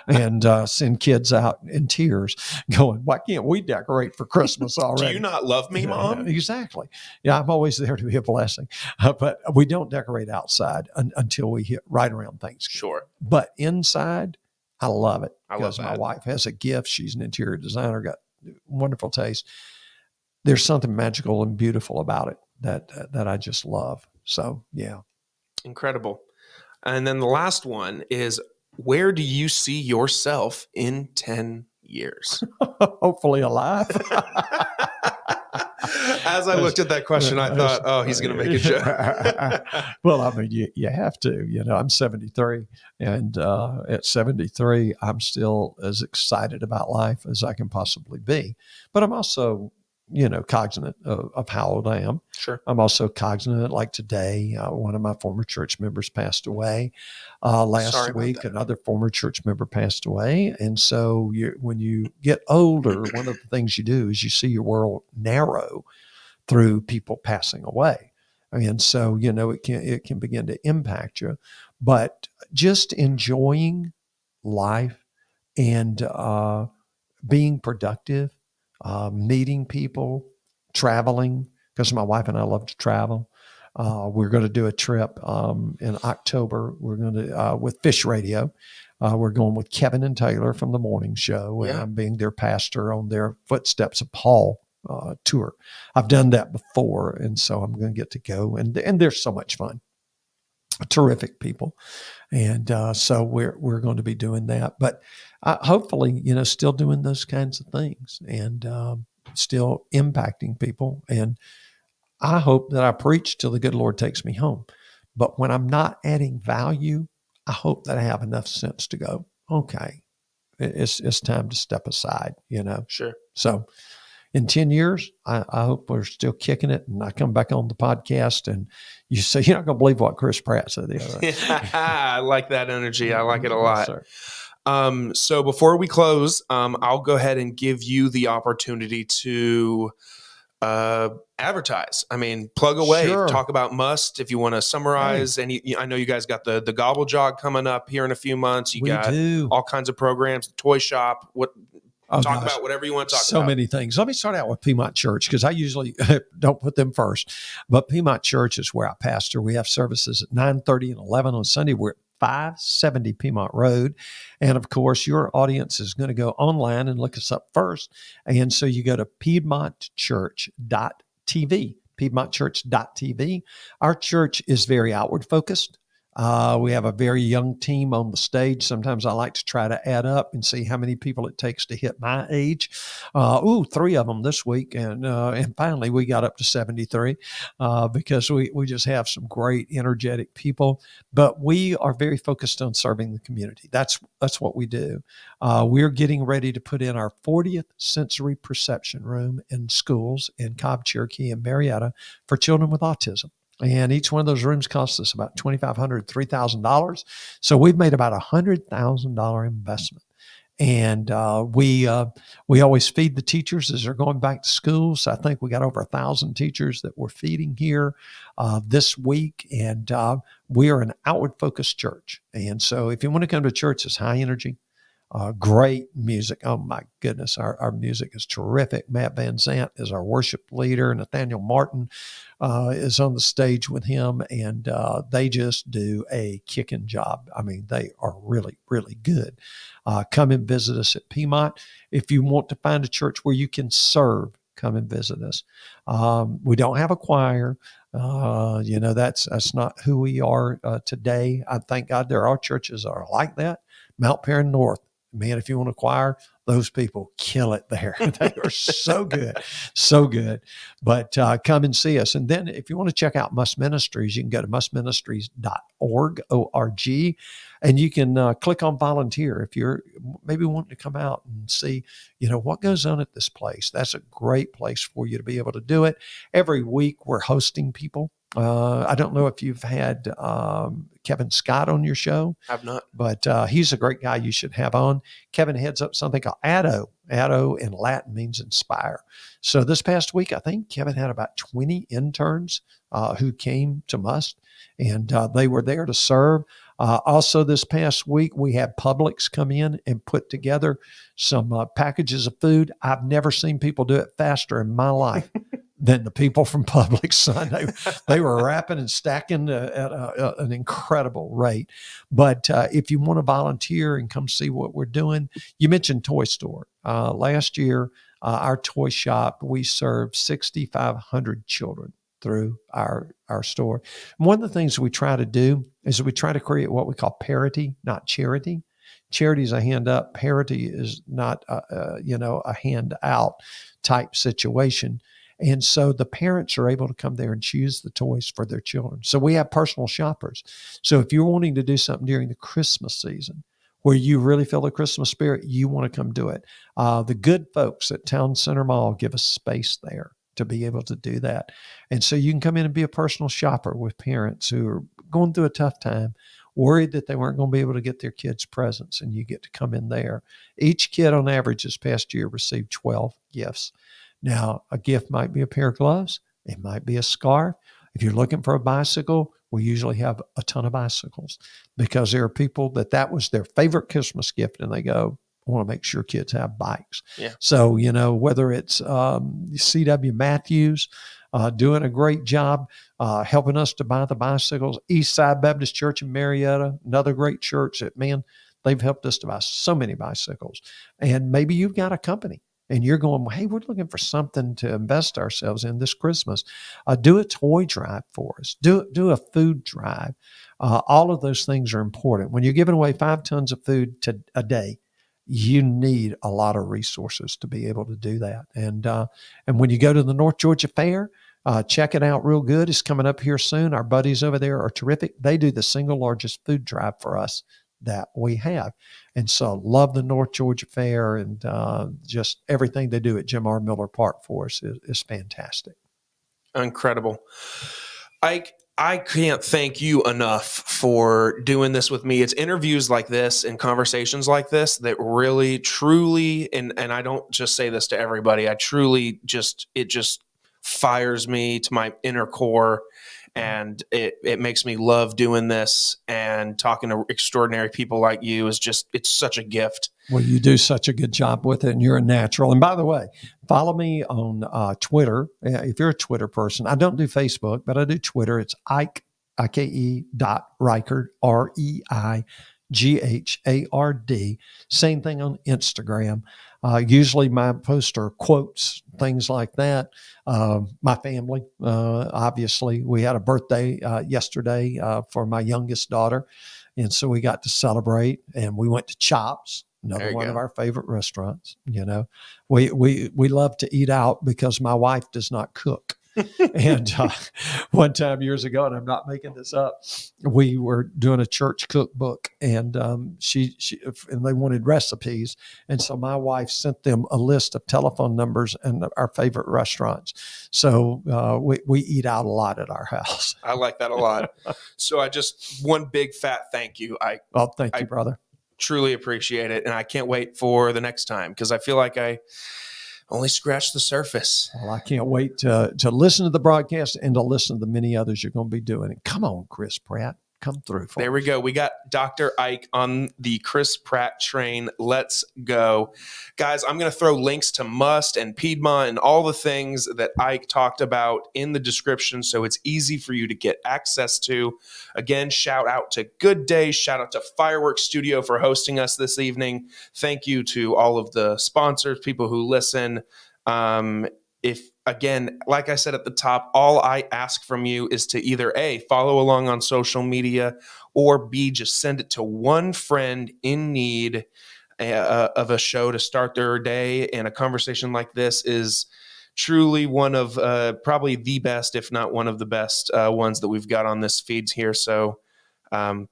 S2: And send kids out in tears going, why can't we decorate for Christmas already?
S1: Do you not love me, Mom?
S2: Exactly. Yeah, I'm always there to be a blessing. But we don't decorate outside until we hit right around Thanksgiving.
S1: Sure.
S2: But inside, I love it because
S1: I love
S2: my wife has a gift. She's an interior designer, got wonderful taste. There's something magical and beautiful about it that I just love. So, yeah.
S1: Incredible. And then the last one is, where do you see yourself in 10 years?
S2: Hopefully alive.
S1: As I looked at that question, I thought, oh, he's going to make a joke.
S2: Well, I mean, you have to. I'm 73, and at 73, I'm still as excited about life as I can possibly be. But I'm also, cognizant of how old I am.
S1: Sure.
S2: I'm also cognizant, like today, one of my former church members passed away. Last week, another former church member passed away. And so when you get older, one of the things you do is you see your world narrow through people passing away. And so, it can begin to impact you. But just enjoying life and being productive, meeting people, traveling, because my wife and I love to travel. We're going to do a trip in October. We're going to, with Fish Radio, we're going with Kevin and Taylor from the morning show, and I'm being their pastor on their Footsteps of Paul tour. I've done that before, and so I'm going to get to go, and they're so much fun. Terrific people. And so we're going to be doing that, but hopefully, still doing those kinds of things and still impacting people. And I hope that I preach till the good Lord takes me home. But when I'm not adding value, I hope that I have enough sense to go, okay, it's time to step aside,
S1: Sure. So
S2: in 10 years, I hope we're still kicking it. And I come back on the podcast and you say, you're not going to believe what Chris Pratt said the other day.
S1: I like that energy. I like it a
S2: Yes,
S1: lot.
S2: sir.
S1: So before we close, I'll go ahead and give you the opportunity to advertise. I mean, plug away,
S2: Sure.
S1: Talk about MUST. If you want to summarize I know you guys got the Gobble Jog coming up here in a few months.
S2: We do.
S1: All kinds of programs, the toy shop, talk about whatever you want to talk about.
S2: So many things. Let me start out with Piedmont Church because I usually don't put them first. But Piedmont Church is where I pastor. We have services at 9:30 and 11 on Sunday. We're at 570 Piedmont Road. And of course, your audience is going to go online and look us up first. And so you go to piedmontchurch.tv, piedmontchurch.tv. Our church is very outward focused. We have a very young team on the stage. Sometimes I like to try to add up and see how many people it takes to hit my age. 3 of them this week. And finally we got up to 73 because we just have some great energetic people, but we are very focused on serving the community. That's what we do. We're getting ready to put in our 40th sensory perception room in schools in Cobb, Cherokee, and Marietta for children with autism. And each one of those rooms costs us about $2,500, $3,000. So we've made about $100,000 investment. And we always feed the teachers as they're going back to school. So I think we got over 1,000 teachers that we're feeding here this week. And we are an outward focused church. And so if you want to come to church, it's high energy. Great music. Oh my goodness. Our music is terrific. Matt Van Zant is our worship leader. Nathaniel Martin is on the stage with him, and they just do a kicking job. I mean, they are really, really good. Come and visit us at Piedmont. If you want to find a church where you can serve come and visit us. We don't have a choir. That's not who we are today. I thank God there are churches that are like that. Mount Perrin North, man, if you want a choir, those people kill it there. They are so good, so good. But come and see us. And then if you want to check out MUST Ministries, you can go to mustministries.org, O-R-G, and you can click on volunteer if you're maybe wanting to come out and see, what goes on at this place. That's a great place for you to be able to do it. Every week we're hosting people. I don't know if you've had Kevin Scott on your show.
S1: I've not.
S2: But he's a great guy you should have on. Kevin heads up something called ADDO. ADDO in Latin means inspire. So this past week, I think Kevin had about 20 interns who came to MUST, and they were there to serve. Also this past week, we had Publix come in and put together some packages of food. I've never seen people do it faster in my life than the people from Publix, son. They were wrapping and stacking at an incredible rate. But if you want to volunteer and come see what we're doing, you mentioned Toy Store. Last year, our toy shop, we served 6,500 children through our store. And one of the things we try to do is we try to create what we call parity, not charity. Charity is a hand up. Parity is not, a hand out type situation. And so the parents are able to come there and choose the toys for their children. So we have personal shoppers. So if you're wanting to do something during the Christmas season where you really feel the Christmas spirit, you want to come do it. The good folks at Town Center Mall give us space there to be able to do that. And so you can come in and be a personal shopper with parents who are going through a tough time, worried that they weren't going to be able to get their kids presents, and you get to come in there. Each kid on average this past year received 12 gifts. Now, a gift might be a pair of gloves. It might be a scarf. If you're looking for a bicycle, we usually have a ton of bicycles because there are people that was their favorite Christmas gift, and they go, I want to make sure kids have bikes.
S1: Yeah.
S2: So, whether it's C.W. Matthews doing a great job helping us to buy the bicycles, Eastside Baptist Church in Marietta, another great church that, man, they've helped us to buy so many bicycles. And maybe you've got a company and you're going, well, hey, we're looking for something to invest ourselves in this Christmas. Do a toy drive for us. Do a food drive. All of those things are important. When you're giving away 5 tons of food a day, you need a lot of resources to be able to do that. And when you go to the North Georgia Fair, check it out real good. It's coming up here soon. Our buddies over there are terrific. They do the single largest food drive for us that we have. And so love the North Georgia Fair, and just everything they do at Jim R. Miller Park for us is fantastic.
S1: Incredible. I can't thank you enough for doing this with me. It's interviews like this and conversations like this that really, truly, and I don't just say this to everybody, I truly it just fires me to my inner core. And it makes me love doing this, and talking to extraordinary people like you it's such a gift.
S2: Well, you do such a good job with it, and you're a natural. And by the way, follow me on Twitter. If you're a Twitter person, I don't do Facebook, but I do Twitter. It's Ike, I-K-E Reighard, Reighard. Same thing on Instagram. Usually my posts are quotes, things like that. My family, obviously, we had a birthday yesterday for my youngest daughter. And so we got to celebrate, and we went to Chops, another one of our favorite restaurants. We love to eat out because my wife does not cook. And one time years ago, and I'm not making this up, we were doing a church cookbook, and she and they wanted recipes, and so my wife sent them a list of telephone numbers and our favorite restaurants. So we eat out a lot at our house.
S1: I like that a lot. So one big fat thank you.
S2: Well, thank you, brother.
S1: Truly appreciate it, and I can't wait for the next time because I feel like I only scratched the surface.
S2: Well, I can't wait to listen to the broadcast and to listen to the many others you're going to be doing. And come on, Chris Pratt, come through.
S1: There we go. We got Dr. Ike on the Chris Pratt train. Let's go. Guys, I'm going to throw links to MUST and Piedmont and all the things that Ike talked about in the description, so it's easy for you to get access to. Again, shout out to Good Day. Shout out to Fireworks Studio for hosting us this evening. Thank you to all of the sponsors, people who listen. if, again, like I said at the top, all I ask from you is to either A, follow along on social media, or B, just send it to one friend in need of a show to start their day. And a conversation like this is truly one of probably the best, if not one of the best ones that we've got on this feeds here. So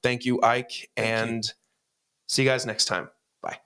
S1: thank you, Ike, and see you guys next time. Bye.